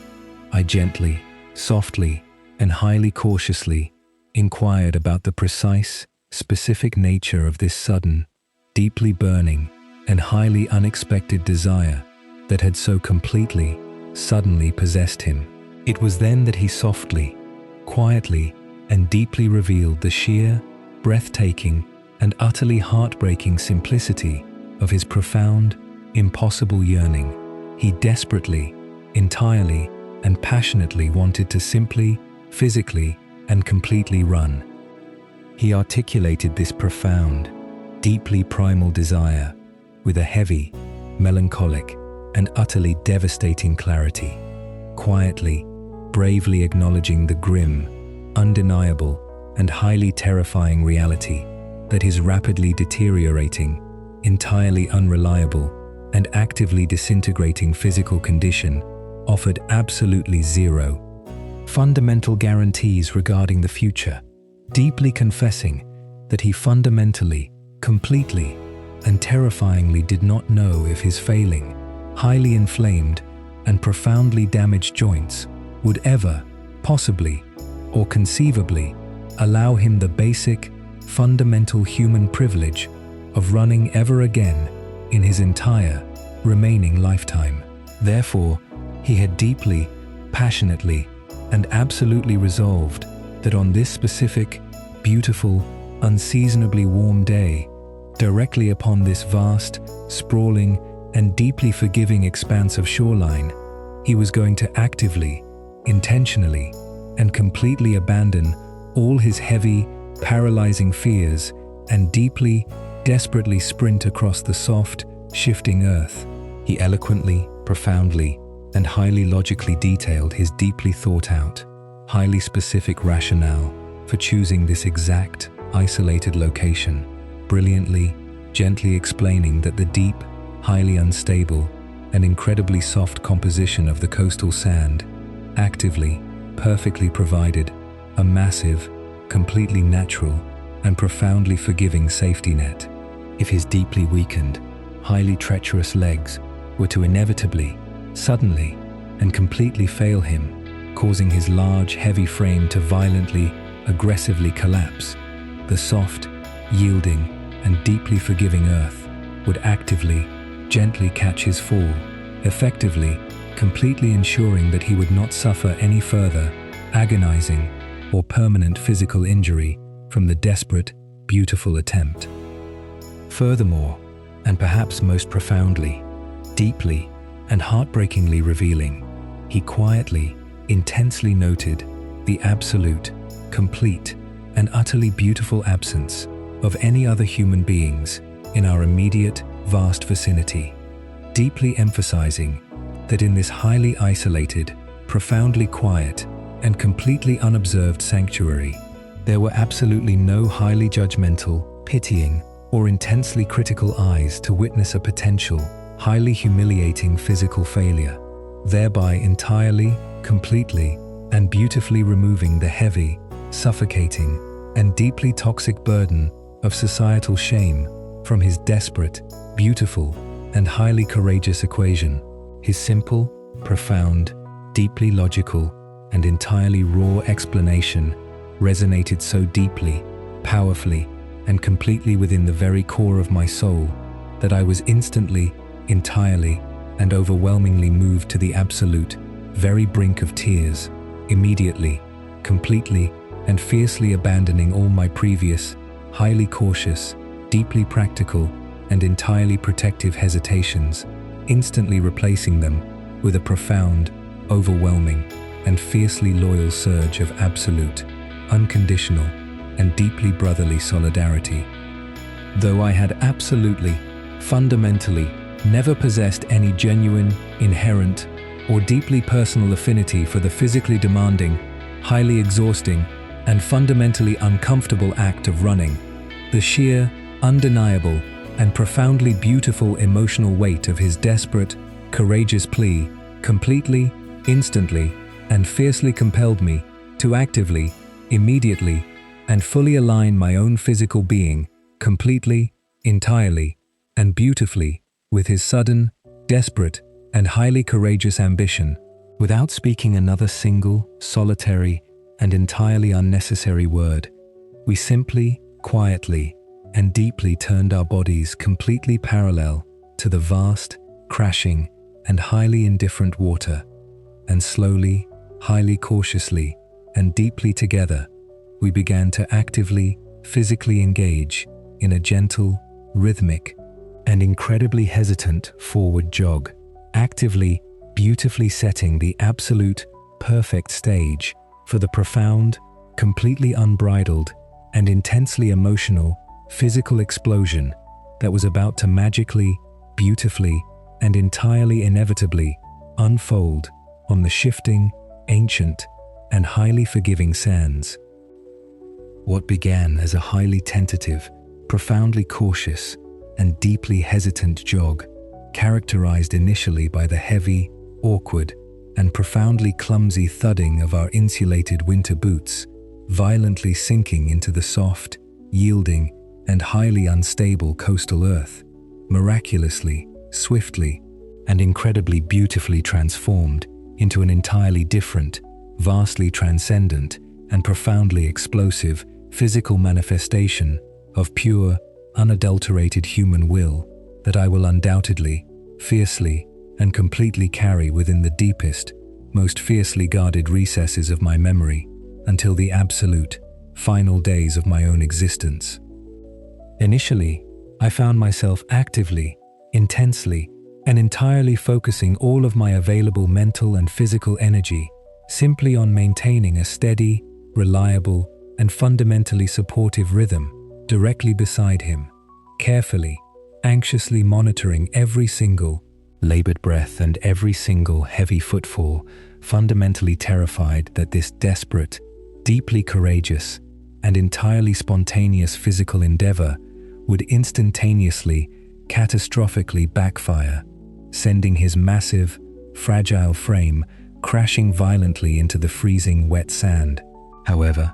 I gently, softly, and highly cautiously inquired about the precise, specific nature of this sudden, deeply burning, and highly unexpected desire that had so completely, suddenly possessed him. It was then that he softly, quietly, and deeply revealed the sheer, breathtaking, and utterly heartbreaking simplicity of his profound, impossible yearning. He desperately, entirely, and passionately wanted to simply, physically, and completely run. He articulated this profound, deeply primal desire with a heavy, melancholic, and utterly devastating clarity, quietly, bravely acknowledging the grim, undeniable, and highly terrifying reality that his rapidly deteriorating, entirely unreliable, and actively disintegrating physical condition offered absolutely zero fundamental guarantees regarding the future, deeply confessing that he fundamentally, completely, and terrifyingly did not know if his failing, highly inflamed, and profoundly damaged joints would ever, possibly, or conceivably, allow him the basic, fundamental human privilege of running ever again in his entire, remaining lifetime. Therefore, he had deeply, passionately, and absolutely resolved that on this specific, beautiful, unseasonably warm day, directly upon this vast, sprawling, and deeply forgiving expanse of shoreline, he was going to actively, intentionally, and completely abandon all his heavy, paralyzing fears and deeply, desperately sprint across the soft, shifting earth. He eloquently, profoundly, and highly logically detailed his deeply thought out, highly specific rationale for choosing this exact, isolated location, brilliantly, gently explaining that the deep, highly unstable, and incredibly soft composition of the coastal sand actively, perfectly provided a massive, completely natural, and profoundly forgiving safety net. If his deeply weakened, highly treacherous legs were to inevitably, suddenly, and completely fail him, causing his large, heavy frame to violently, aggressively collapse, the soft, yielding, and deeply forgiving earth would actively, gently catch his fall, effectively, completely ensuring that he would not suffer any further, agonizing, or permanent physical injury from the desperate, beautiful attempt. Furthermore, and perhaps most profoundly, deeply, and heartbreakingly revealing, he quietly, intensely noted the absolute, complete, and utterly beautiful absence of any other human beings in our immediate, vast vicinity, deeply emphasizing that in this highly isolated, profoundly quiet, and completely unobserved sanctuary, there were absolutely no highly judgmental, pitying, or intensely critical eyes to witness a potential, highly humiliating physical failure, thereby entirely, completely, and beautifully removing the heavy, suffocating, and deeply toxic burden of societal shame from his desperate, beautiful, and highly courageous equation. His simple, profound, deeply logical, and entirely raw explanation resonated so deeply, powerfully, and completely within the very core of my soul that I was instantly, entirely, and overwhelmingly moved to the absolute, very brink of tears, immediately, completely, and fiercely abandoning all my previous, highly cautious, deeply practical, and entirely protective hesitations, instantly replacing them with a profound, overwhelming, and fiercely loyal surge of absolute, unconditional, and deeply brotherly solidarity. Though I had absolutely, fundamentally, never possessed any genuine, inherent, or deeply personal affinity for the physically demanding, highly exhausting, and fundamentally uncomfortable act of running, the sheer, undeniable, and profoundly beautiful emotional weight of his desperate, courageous plea completely, instantly, and fiercely compelled me to actively, immediately, and fully align my own physical being completely, entirely, and beautifully with his sudden, desperate, and highly courageous ambition, without speaking another single, solitary, and entirely unnecessary word. We simply, quietly, and deeply turned our bodies completely parallel to the vast, crashing, and highly indifferent water, and slowly, highly cautiously, and deeply together, we began to actively, physically engage in a gentle, rhythmic, and incredibly hesitant forward jog, actively, beautifully setting the absolute, perfect stage for the profound, completely unbridled, and intensely emotional physical explosion that was about to magically, beautifully, and entirely inevitably unfold on the shifting, ancient, and highly forgiving sands. What began as a highly tentative, profoundly cautious, and deeply hesitant jog, characterized initially by the heavy, awkward, and profoundly clumsy thudding of our insulated winter boots, violently sinking into the soft, yielding, and highly unstable coastal earth, miraculously, swiftly, and incredibly beautifully transformed into an entirely different, vastly transcendent, and profoundly explosive physical manifestation of pure, unadulterated human will that I will undoubtedly, fiercely, and completely carry within the deepest, most fiercely guarded recesses of my memory until the absolute, final days of my own existence. Initially, I found myself actively, intensely, and entirely focusing all of my available mental and physical energy simply on maintaining a steady, reliable, and fundamentally supportive rhythm directly beside him, carefully, anxiously monitoring every single labored breath and every single heavy footfall, fundamentally terrified that this desperate, deeply courageous, and entirely spontaneous physical endeavor would instantaneously, catastrophically backfire, sending his massive, fragile frame crashing violently into the freezing wet sand. However,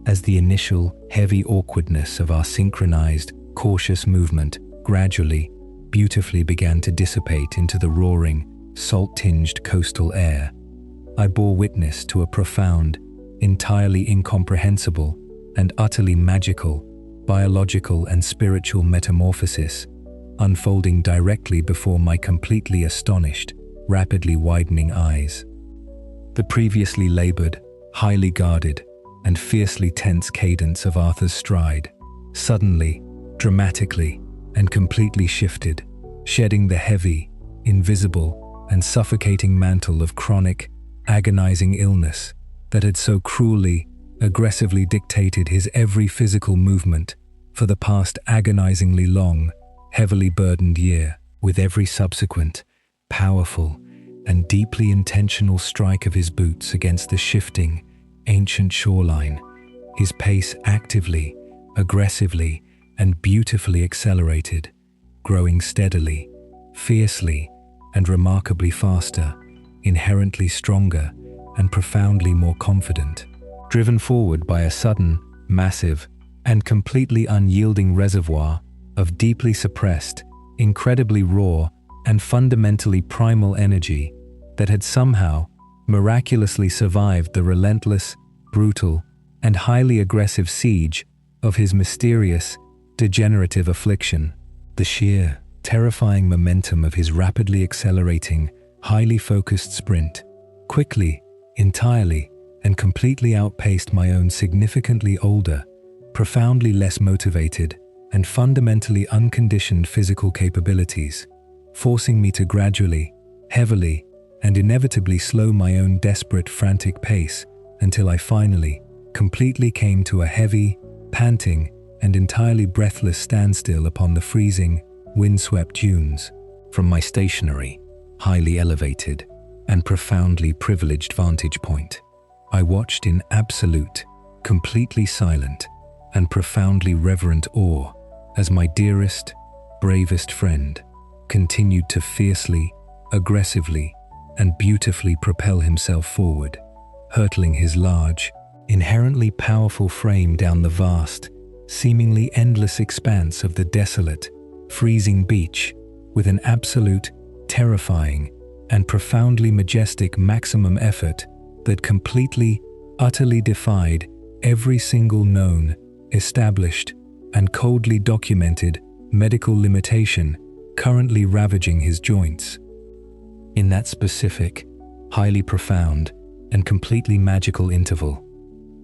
as the initial heavy awkwardness of our synchronized, cautious movement gradually, beautifully began to dissipate into the roaring, salt-tinged coastal air, I bore witness to a profound, entirely incomprehensible, and utterly magical, biological and spiritual metamorphosis unfolding directly before my completely astonished, rapidly widening eyes. The previously labored, highly guarded, and fiercely tense cadence of Arthur's stride suddenly, dramatically, and completely shifted, shedding the heavy, invisible, and suffocating mantle of chronic, agonizing illness that had so cruelly, aggressively dictated his every physical movement for the past agonizingly long, heavily burdened year. With every subsequent, powerful, and deeply intentional strike of his boots against the shifting, ancient shoreline, his pace actively, aggressively, and beautifully accelerated, growing steadily, fiercely, and remarkably faster, inherently stronger, and profoundly more confident, driven forward by a sudden, massive, and completely unyielding reservoir of deeply suppressed, incredibly raw, and fundamentally primal energy that had somehow miraculously survived the relentless, brutal, and highly aggressive siege of his mysterious, degenerative affliction. The sheer, terrifying momentum of his rapidly accelerating, highly focused sprint quickly, entirely, and completely outpaced my own significantly older, profoundly less motivated, and fundamentally unconditioned physical capabilities, forcing me to gradually, heavily, and inevitably slow my own desperate, frantic pace until I finally, completely came to a heavy, panting, and entirely breathless standstill upon the freezing, windswept dunes. From my stationary, highly elevated, and profoundly privileged vantage point, I watched in absolute, completely silent, and profoundly reverent awe as my dearest, bravest friend continued to fiercely, aggressively, and beautifully propel himself forward, hurtling his large, inherently powerful frame down the vast, seemingly endless expanse of the desolate, freezing beach with an absolute, terrifying, and profoundly majestic maximum effort that completely, utterly defied every single known, established, and coldly documented medical limitation currently ravaging his joints. In that specific, highly profound, and completely magical interval,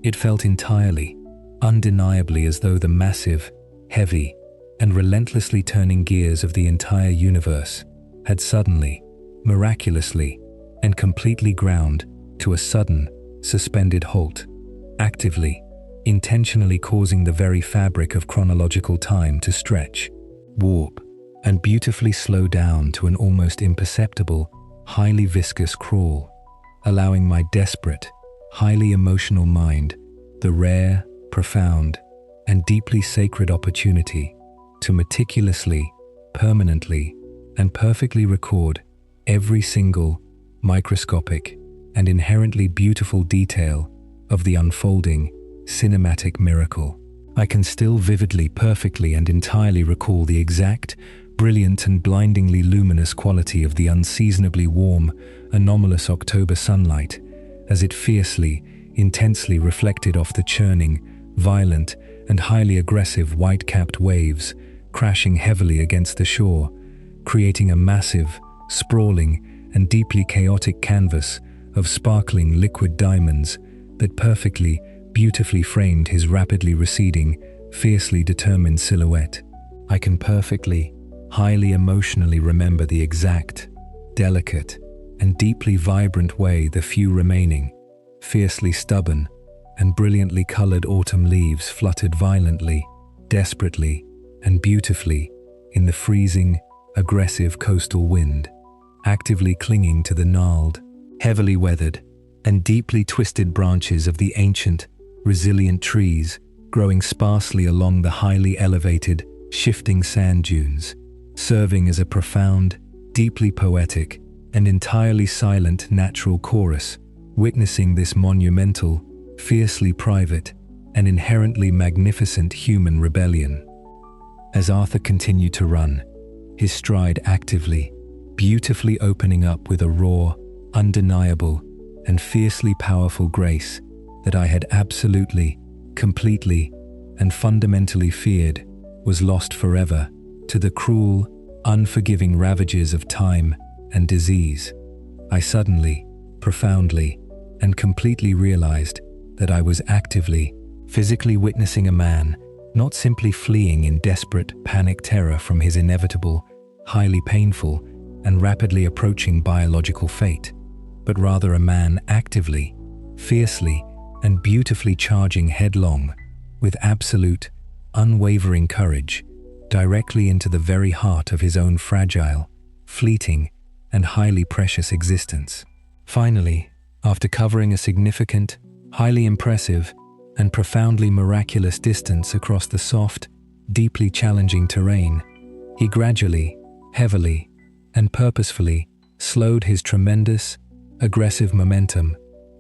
it felt entirely, undeniably as though the massive, heavy, and relentlessly turning gears of the entire universe had suddenly, miraculously, and completely ground to a sudden, suspended halt, actively, intentionally causing the very fabric of chronological time to stretch, warp, and beautifully slow down to an almost imperceptible, highly viscous crawl, allowing my desperate, highly emotional mind the rare, profound, and deeply sacred opportunity to meticulously, permanently, and perfectly record every single, microscopic, and inherently beautiful detail of the unfolding, cinematic miracle. I can still vividly, perfectly, and entirely recall the exact, brilliant, and blindingly luminous quality of the unseasonably warm, anomalous October sunlight as it fiercely, intensely reflected off the churning, violent, and highly aggressive white-capped waves crashing heavily against the shore, creating a massive, sprawling, and deeply chaotic canvas of sparkling liquid diamonds that perfectly, beautifully framed his rapidly receding, fiercely determined silhouette. I can perfectly, highly emotionally remember the exact, delicate, and deeply vibrant way the few remaining, fiercely stubborn, and brilliantly colored autumn leaves fluttered violently, desperately, and beautifully in the freezing, aggressive coastal wind, actively clinging to the gnarled, heavily weathered, and deeply twisted branches of the ancient, resilient trees growing sparsely along the highly elevated, shifting sand dunes, serving as a profound, deeply poetic, and entirely silent natural chorus, witnessing this monumental, fiercely private, and inherently magnificent human rebellion. As Arthur continued to run, his stride actively, beautifully opening up with a raw, undeniable, and fiercely powerful grace that I had absolutely, completely, and fundamentally feared was lost forever to the cruel, unforgiving ravages of time and disease, I suddenly, profoundly, and completely realized that I was actively, physically witnessing a man not simply fleeing in desperate panic terror from his inevitable, highly painful, and rapidly approaching biological fate, but rather a man actively, fiercely, and beautifully charging headlong, with absolute, unwavering courage, directly into the very heart of his own fragile, fleeting, and highly precious existence. Finally, after covering a significant, highly impressive, and profoundly miraculous distance across the soft, deeply challenging terrain, he gradually, heavily, and purposefully slowed his tremendous, aggressive momentum,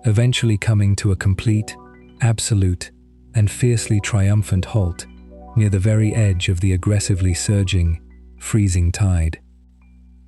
eventually coming to a complete, absolute, and fiercely triumphant halt near the very edge of the aggressively surging, freezing tide.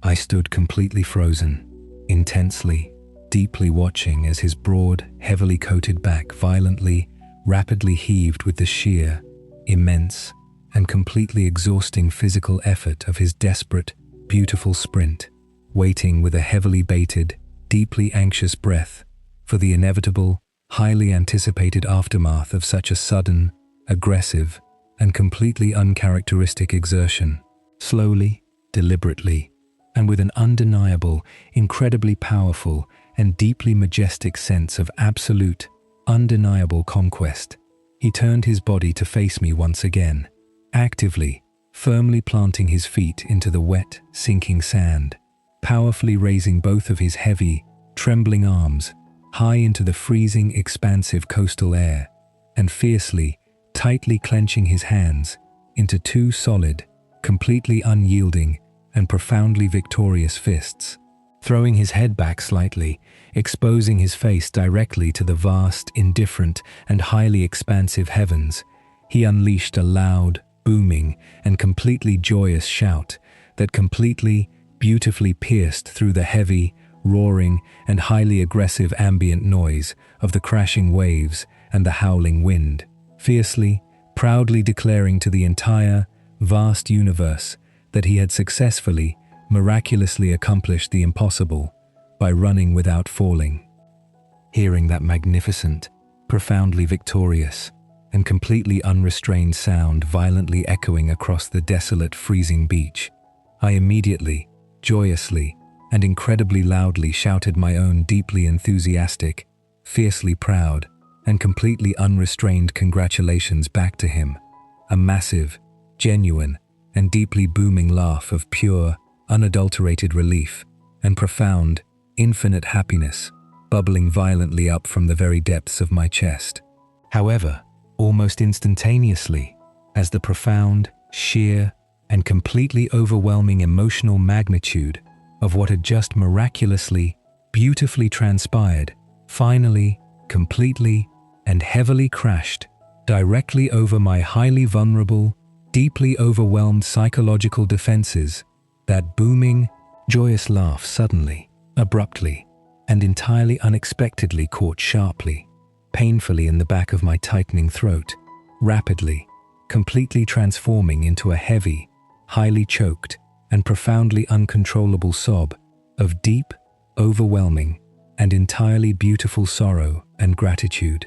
I stood completely frozen, intensely, deeply watching as his broad, heavily coated back violently, rapidly heaved with the sheer, immense, and completely exhausting physical effort of his desperate, beautiful sprint, waiting with a heavily bated, deeply anxious breath for the inevitable, highly anticipated aftermath of such a sudden, aggressive, and completely uncharacteristic exertion. Slowly, deliberately, and with an undeniable, incredibly powerful, and deeply majestic sense of absolute, undeniable conquest, he turned his body to face me once again, actively, firmly planting his feet into the wet, sinking sand, powerfully raising both of his heavy, trembling arms high into the freezing, expansive coastal air, and fiercely, tightly clenching his hands into two solid, completely unyielding, and profoundly victorious fists. Throwing his head back slightly, exposing his face directly to the vast, indifferent, and highly expansive heavens, he unleashed a loud, booming, and completely joyous shout that completely, beautifully pierced through the heavy, roaring, and highly aggressive ambient noise of the crashing waves and the howling wind, fiercely, proudly declaring to the entire, vast universe that he had successfully, miraculously accomplished the impossible by running without falling. Hearing that magnificent, profoundly victorious, and completely unrestrained sound violently echoing across the desolate, freezing beach, I immediately, joyously, and incredibly loudly shouted my own deeply enthusiastic, fiercely proud, and completely unrestrained congratulations back to him, a massive, genuine, and deeply booming laugh of pure, unadulterated relief and profound, infinite happiness bubbling violently up from the very depths of my chest. However, almost instantaneously, as the profound, sheer, and completely overwhelming emotional magnitude of what had just miraculously, beautifully transpired, finally, completely, and heavily crashed directly over my highly vulnerable, deeply overwhelmed psychological defenses, that booming, joyous laugh suddenly, abruptly, and entirely unexpectedly caught sharply, painfully in the back of my tightening throat, rapidly, completely transforming into a heavy, highly choked, and profoundly uncontrollable sob of deep, overwhelming, and entirely beautiful sorrow and gratitude.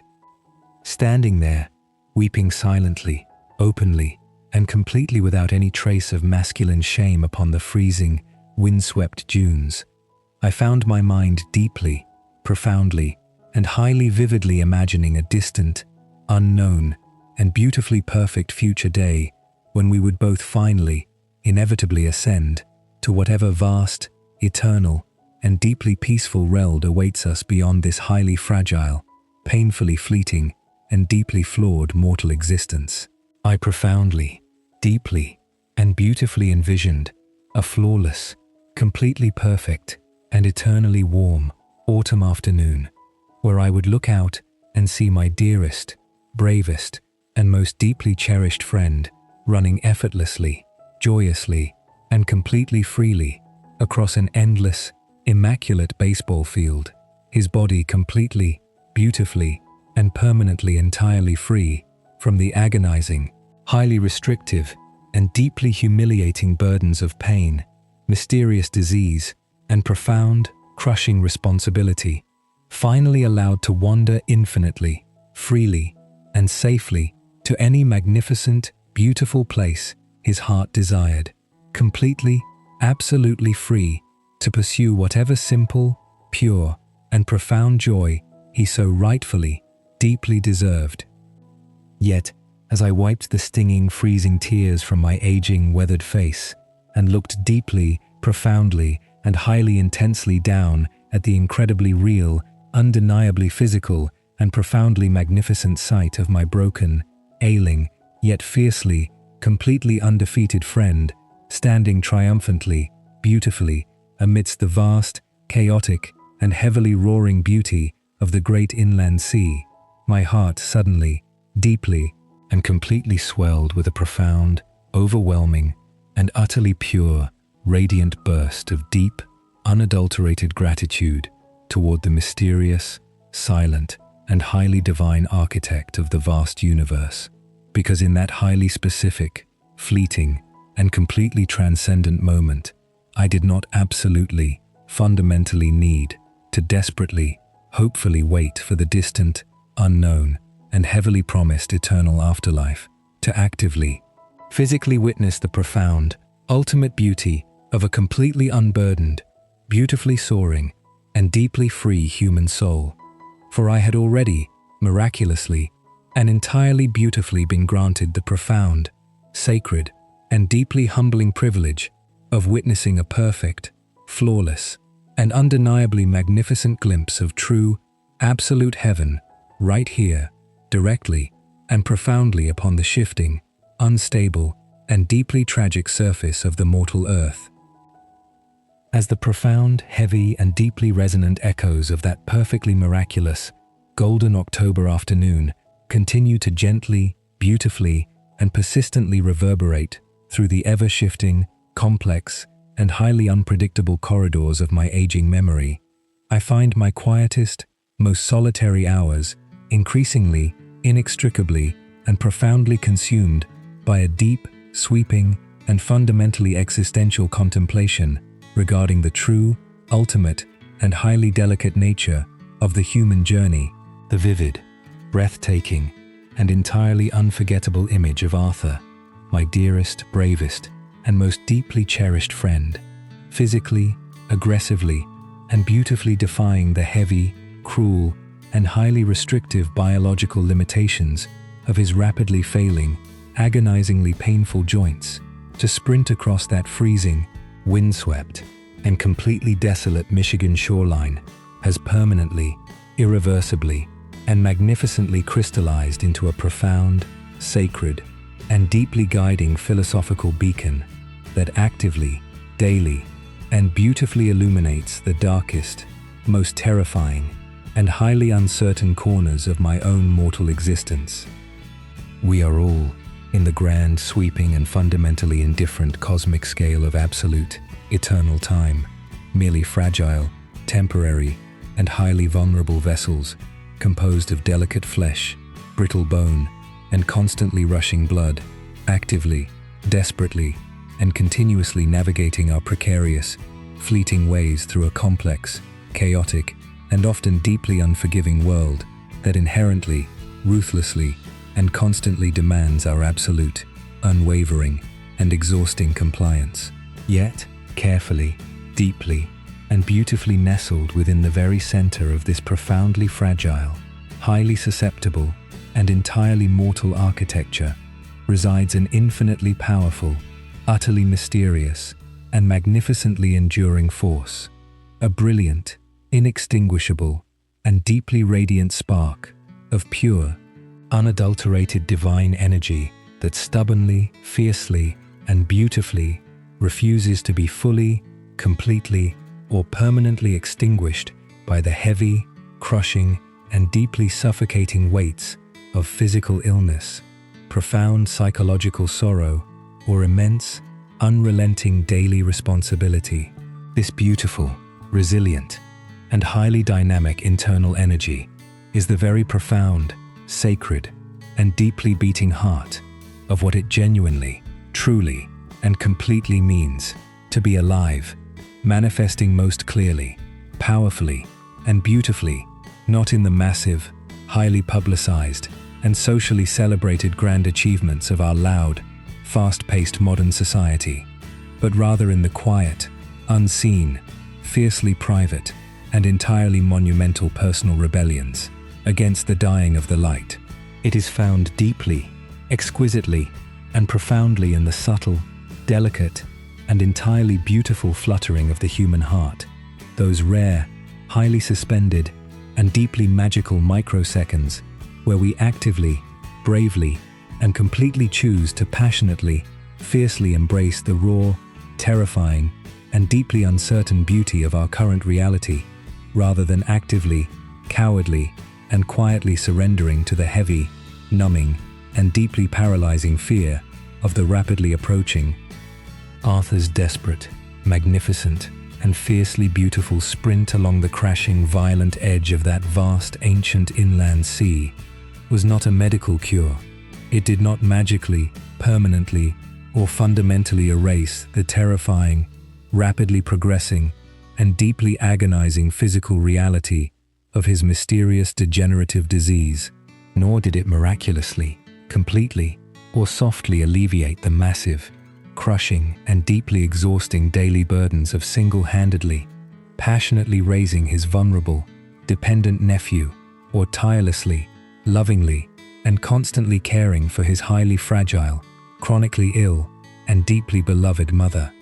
Standing there, weeping silently, openly, and completely without any trace of masculine shame upon the freezing, windswept dunes, I found my mind deeply, profoundly, and highly vividly imagining a distant, unknown, and beautifully perfect future day when we would both finally, inevitably ascend to whatever vast, eternal, and deeply peaceful realm awaits us beyond this highly fragile, painfully fleeting, and deeply flawed mortal existence. I profoundly, deeply, and beautifully envisioned a flawless, completely perfect, and eternally warm autumn afternoon, where I would look out and see my dearest, bravest, and most deeply cherished friend running effortlessly, joyously, and completely freely across an endless, immaculate baseball field, his body completely, beautifully, and permanently entirely free from the agonizing, highly restrictive, and deeply humiliating burdens of pain, mysterious disease, and profound, crushing responsibility, finally allowed to wander infinitely, freely, and safely to any magnificent, beautiful place his heart desired, completely, absolutely free to pursue whatever simple, pure, and profound joy he so rightfully, deeply deserved. Yet, as I wiped the stinging, freezing tears from my aging, weathered face and looked deeply, profoundly, and highly intensely down at the incredibly real, undeniably physical, and profoundly magnificent sight of my broken, ailing, yet fiercely, completely undefeated friend, standing triumphantly, beautifully, amidst the vast, chaotic, and heavily roaring beauty of the great inland sea, my heart suddenly, deeply, and completely swelled with a profound, overwhelming, and utterly pure, radiant burst of deep, unadulterated gratitude toward the mysterious, silent, and highly divine architect of the vast universe. Because in that highly specific, fleeting, and completely transcendent moment, I did not absolutely, fundamentally need to desperately, hopefully wait for the distant, unknown, and heavily promised eternal afterlife to actively, physically witness the profound, ultimate beauty of a completely unburdened, beautifully soaring, and deeply free human soul. For I had already, miraculously, and entirely beautifully been granted the profound, sacred, and deeply humbling privilege of witnessing a perfect, flawless, and undeniably magnificent glimpse of true, absolute heaven right here, directly and profoundly upon the shifting, unstable, and deeply tragic surface of the mortal earth. As the profound, heavy, and deeply resonant echoes of that perfectly miraculous, golden October afternoon continue to gently, beautifully, and persistently reverberate through the ever-shifting, complex, and highly unpredictable corridors of my aging memory, I find my quietest, most solitary hours increasingly, inextricably, and profoundly consumed by a deep, sweeping, and fundamentally existential contemplation regarding the true, ultimate, and highly delicate nature of the human journey, the vivid, breathtaking, and entirely unforgettable image of Arthur, my dearest, bravest, and most deeply cherished friend, physically, aggressively, and beautifully defying the heavy, cruel, and highly restrictive biological limitations of his rapidly failing, agonizingly painful joints to sprint across that freezing, windswept, and completely desolate Michigan shoreline has permanently, irreversibly, and magnificently crystallized into a profound, sacred, and deeply guiding philosophical beacon that actively, daily, and beautifully illuminates the darkest, most terrifying, and highly uncertain corners of my own mortal existence. We are all, in the grand, sweeping, and fundamentally indifferent cosmic scale of absolute, eternal time, merely fragile, temporary, and highly vulnerable vessels composed of delicate flesh, brittle bone, and constantly rushing blood, actively, desperately, and continuously navigating our precarious, fleeting ways through a complex, chaotic, and often deeply unforgiving world that inherently, ruthlessly, and constantly demands our absolute, unwavering, and exhausting compliance. Yet, carefully, deeply, and beautifully nestled within the very center of this profoundly fragile, highly susceptible, and entirely mortal architecture resides an infinitely powerful, utterly mysterious, and magnificently enduring force, a brilliant, inextinguishable, and deeply radiant spark of pure, unadulterated divine energy that stubbornly, fiercely, and beautifully refuses to be fully, completely, or permanently extinguished by the heavy, crushing, and deeply suffocating weights of physical illness, profound psychological sorrow, or immense, unrelenting daily responsibility. This beautiful, resilient, and highly dynamic internal energy is the very profound, sacred, and deeply beating heart of what it genuinely, truly, and completely means to be alive, manifesting most clearly, powerfully, and beautifully, not in the massive, highly publicized, and socially celebrated grand achievements of our loud, fast-paced modern society, but rather in the quiet, unseen, fiercely private, and entirely monumental personal rebellions against the dying of the light. It is found deeply, exquisitely, and profoundly in the subtle, delicate, and entirely beautiful fluttering of the human heart, those rare, highly suspended, and deeply magical microseconds where we actively, bravely, and completely choose to passionately, fiercely embrace the raw, terrifying, and deeply uncertain beauty of our current reality, rather than actively, cowardly, and quietly surrendering to the heavy, numbing, and deeply paralyzing fear of the rapidly approaching. Arthur's desperate, magnificent, and fiercely beautiful sprint along the crashing, violent edge of that vast, ancient inland sea was not a medical cure. It did not magically, permanently, or fundamentally erase the terrifying, rapidly progressing, and deeply agonizing physical reality of his mysterious degenerative disease, nor did it miraculously, completely, or softly alleviate the massive, crushing, and deeply exhausting daily burdens of single-handedly, passionately raising his vulnerable, dependent nephew, or tirelessly, lovingly, and constantly caring for his highly fragile, chronically ill, and deeply beloved mother.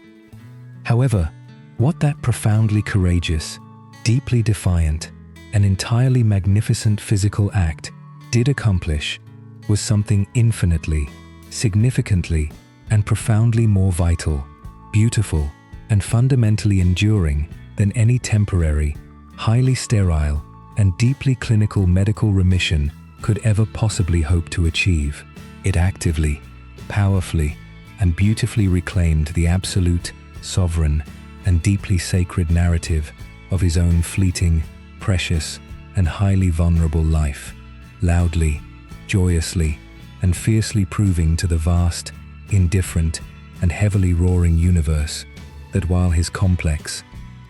However, what that profoundly courageous, deeply defiant, and entirely magnificent physical act did accomplish was something infinitely, significantly, and profoundly more vital, beautiful, and fundamentally enduring than any temporary, highly sterile, and deeply clinical medical remission could ever possibly hope to achieve. It actively, powerfully, and beautifully reclaimed the absolute, sovereign, and deeply sacred narrative of his own fleeting, precious, and highly vulnerable life, loudly, joyously, and fiercely proving to the vast, indifferent, and heavily roaring universe that while his complex,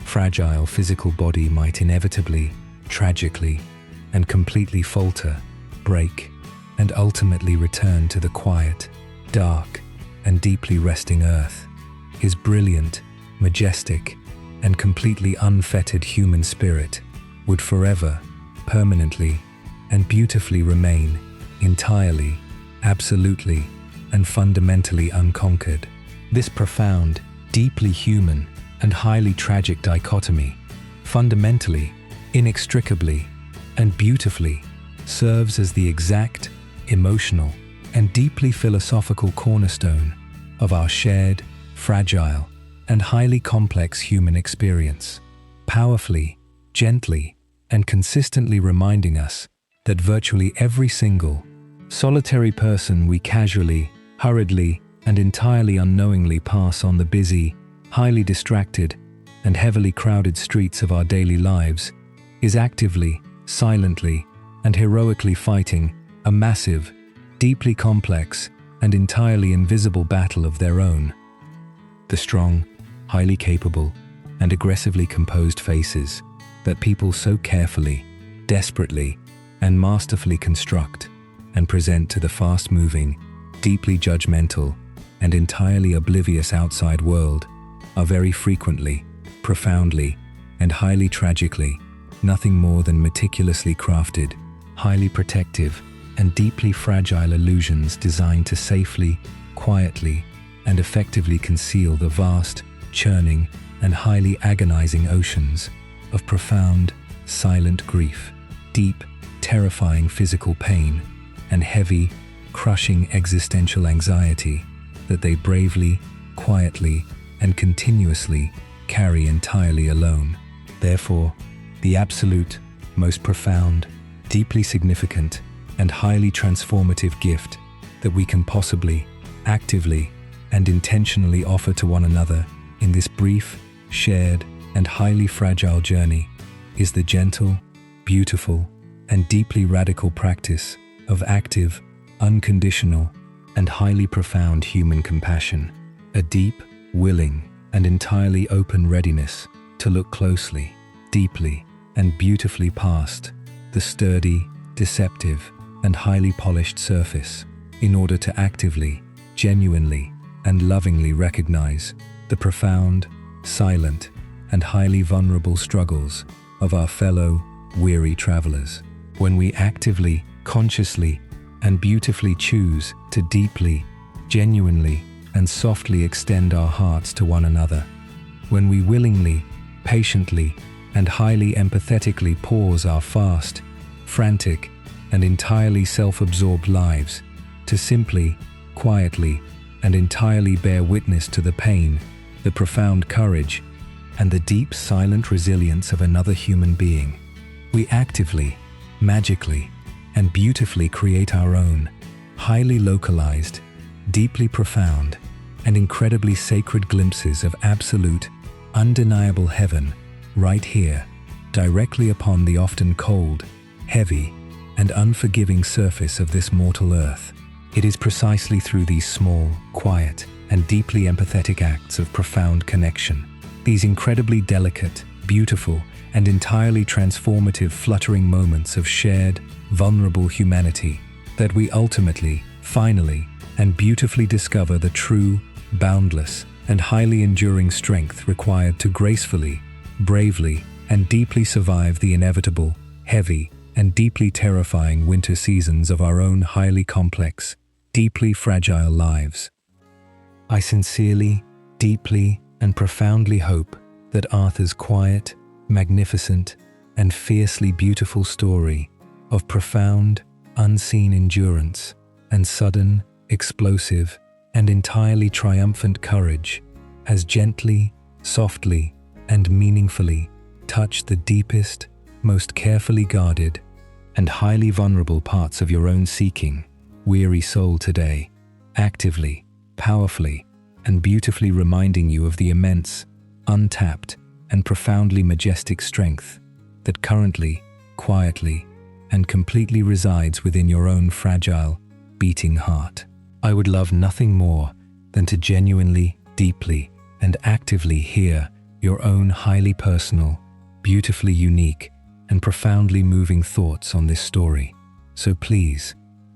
fragile physical body might inevitably, tragically, and completely falter, break, and ultimately return to the quiet, dark, and deeply resting earth, his brilliant, majestic, and completely unfettered human spirit would forever, permanently, and beautifully remain entirely, absolutely, and fundamentally unconquered. This profound, deeply human, and highly tragic dichotomy, fundamentally, inextricably, and beautifully, serves as the exact, emotional, and deeply philosophical cornerstone of our shared, fragile, and highly complex human experience, powerfully, gently, and consistently reminding us that virtually every single, solitary person we casually, hurriedly, and entirely unknowingly pass on the busy, highly distracted, and heavily crowded streets of our daily lives is actively, silently, and heroically fighting a massive, deeply complex, and entirely invisible battle of their own. The strong, highly capable, and aggressively composed faces that people so carefully, desperately, and masterfully construct and present to the fast-moving, deeply judgmental, and entirely oblivious outside world are very frequently, profoundly, and highly tragically nothing more than meticulously crafted, highly protective, and deeply fragile illusions designed to safely, quietly, and effectively conceal the vast, churning, and highly agonizing oceans of profound, silent grief, deep, terrifying physical pain, and heavy, crushing existential anxiety that they bravely, quietly, and continuously carry entirely alone. Therefore, the absolute, most profound, deeply significant, and highly transformative gift that we can possibly, actively, and intentionally offer to one another in this brief, shared, and highly fragile journey is the gentle, beautiful, and deeply radical practice of active, unconditional, and highly profound human compassion, a deep, willing, and entirely open readiness to look closely, deeply, and beautifully past the sturdy, deceptive, and highly polished surface in order to actively, genuinely, and lovingly recognize the profound, silent, and highly vulnerable struggles of our fellow, weary travelers. When we actively, consciously, and beautifully choose to deeply, genuinely, and softly extend our hearts to one another, when we willingly, patiently, and highly empathetically pause our fast, frantic, and entirely self-absorbed lives to simply, quietly, and entirely bear witness to the pain, the profound courage, and the deep silent resilience of another human being, we actively, magically, and beautifully create our own, highly localized, deeply profound, and incredibly sacred glimpses of absolute, undeniable heaven right here, directly upon the often cold, heavy, and unforgiving surface of this mortal earth. It is precisely through these small, quiet, and deeply empathetic acts of profound connection, these incredibly delicate, beautiful, and entirely transformative fluttering moments of shared, vulnerable humanity, that we ultimately, finally, and beautifully discover the true, boundless, and highly enduring strength required to gracefully, bravely, and deeply survive the inevitable, heavy, and deeply terrifying winter seasons of our own highly complex, deeply fragile lives. I sincerely, deeply, and profoundly hope that Arthur's quiet, magnificent, and fiercely beautiful story of profound, unseen endurance and sudden, explosive, and entirely triumphant courage has gently, softly, and meaningfully touched the deepest, most carefully guarded, and highly vulnerable parts of your own seeking, weary soul today, actively, powerfully, and beautifully reminding you of the immense, untapped, and profoundly majestic strength that currently, quietly, and completely resides within your own fragile, beating heart. I would love nothing more than to genuinely, deeply, and actively hear your own highly personal, beautifully unique, and profoundly moving thoughts on this story. So please,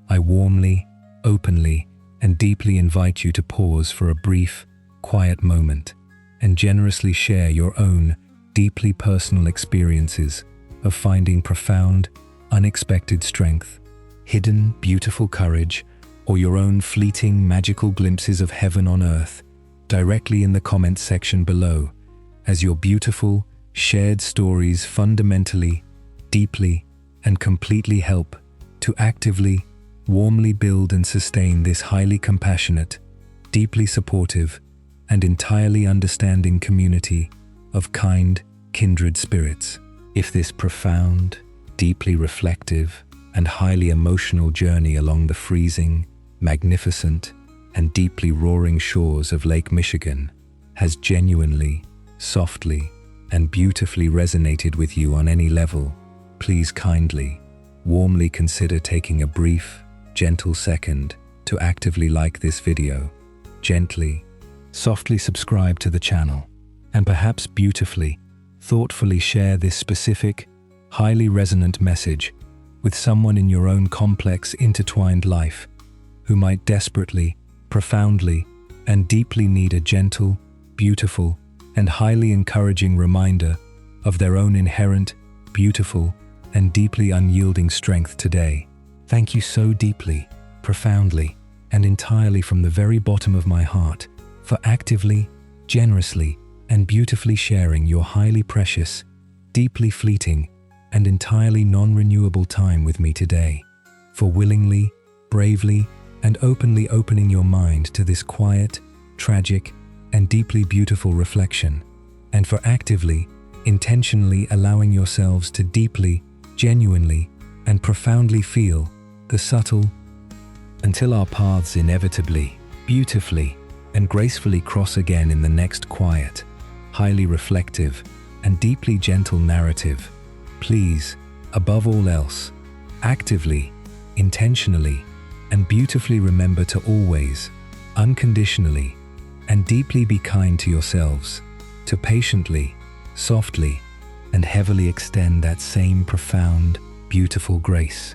I warmly, openly, and deeply invite you to pause for a brief, quiet moment and generously share your own deeply personal experiences of finding profound, unexpected strength, hidden, beautiful courage, or your own fleeting, magical glimpses of heaven on earth directly in the comments section below, as your beautiful, shared stories fundamentally, deeply, and completely help to actively, warmly build and sustain this highly compassionate, deeply supportive, and entirely understanding community of kind, kindred spirits. If this profound, deeply reflective, and highly emotional journey along the freezing, magnificent, and deeply roaring shores of Lake Michigan has genuinely, softly, and beautifully resonated with you on any level, please kindly, warmly consider taking a brief, gentle second to actively like this video, gently, softly subscribe to the channel, and perhaps beautifully, thoughtfully share this specific, highly resonant message with someone in your own complex, intertwined life who might desperately, profoundly, and deeply need a gentle, beautiful, and highly encouraging reminder of their own inherent, beautiful, and deeply unyielding strength today. Thank you so deeply, profoundly, and entirely from the very bottom of my heart for actively, generously, and beautifully sharing your highly precious, deeply fleeting, and entirely non-renewable time with me today, for willingly, bravely, and openly opening your mind to this quiet, tragic, and deeply beautiful reflection, and for actively, intentionally allowing yourselves to deeply, genuinely, and profoundly feel the subtle, until our paths inevitably, beautifully, and gracefully cross again in the next quiet, highly reflective, and deeply gentle narrative. Please, above all else, actively, intentionally, and beautifully remember to always, unconditionally, and deeply be kind to yourselves, to patiently, softly, and heavily extend that same profound, beautiful grace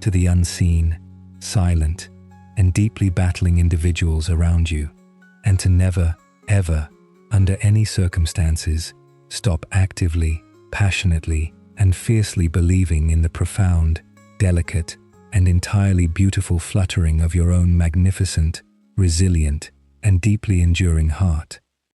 to the unseen, silent, and deeply battling individuals around you, and to never, ever, under any circumstances, stop actively, passionately, and fiercely believing in the profound, delicate, and entirely beautiful fluttering of your own magnificent, resilient, and deeply enduring heart.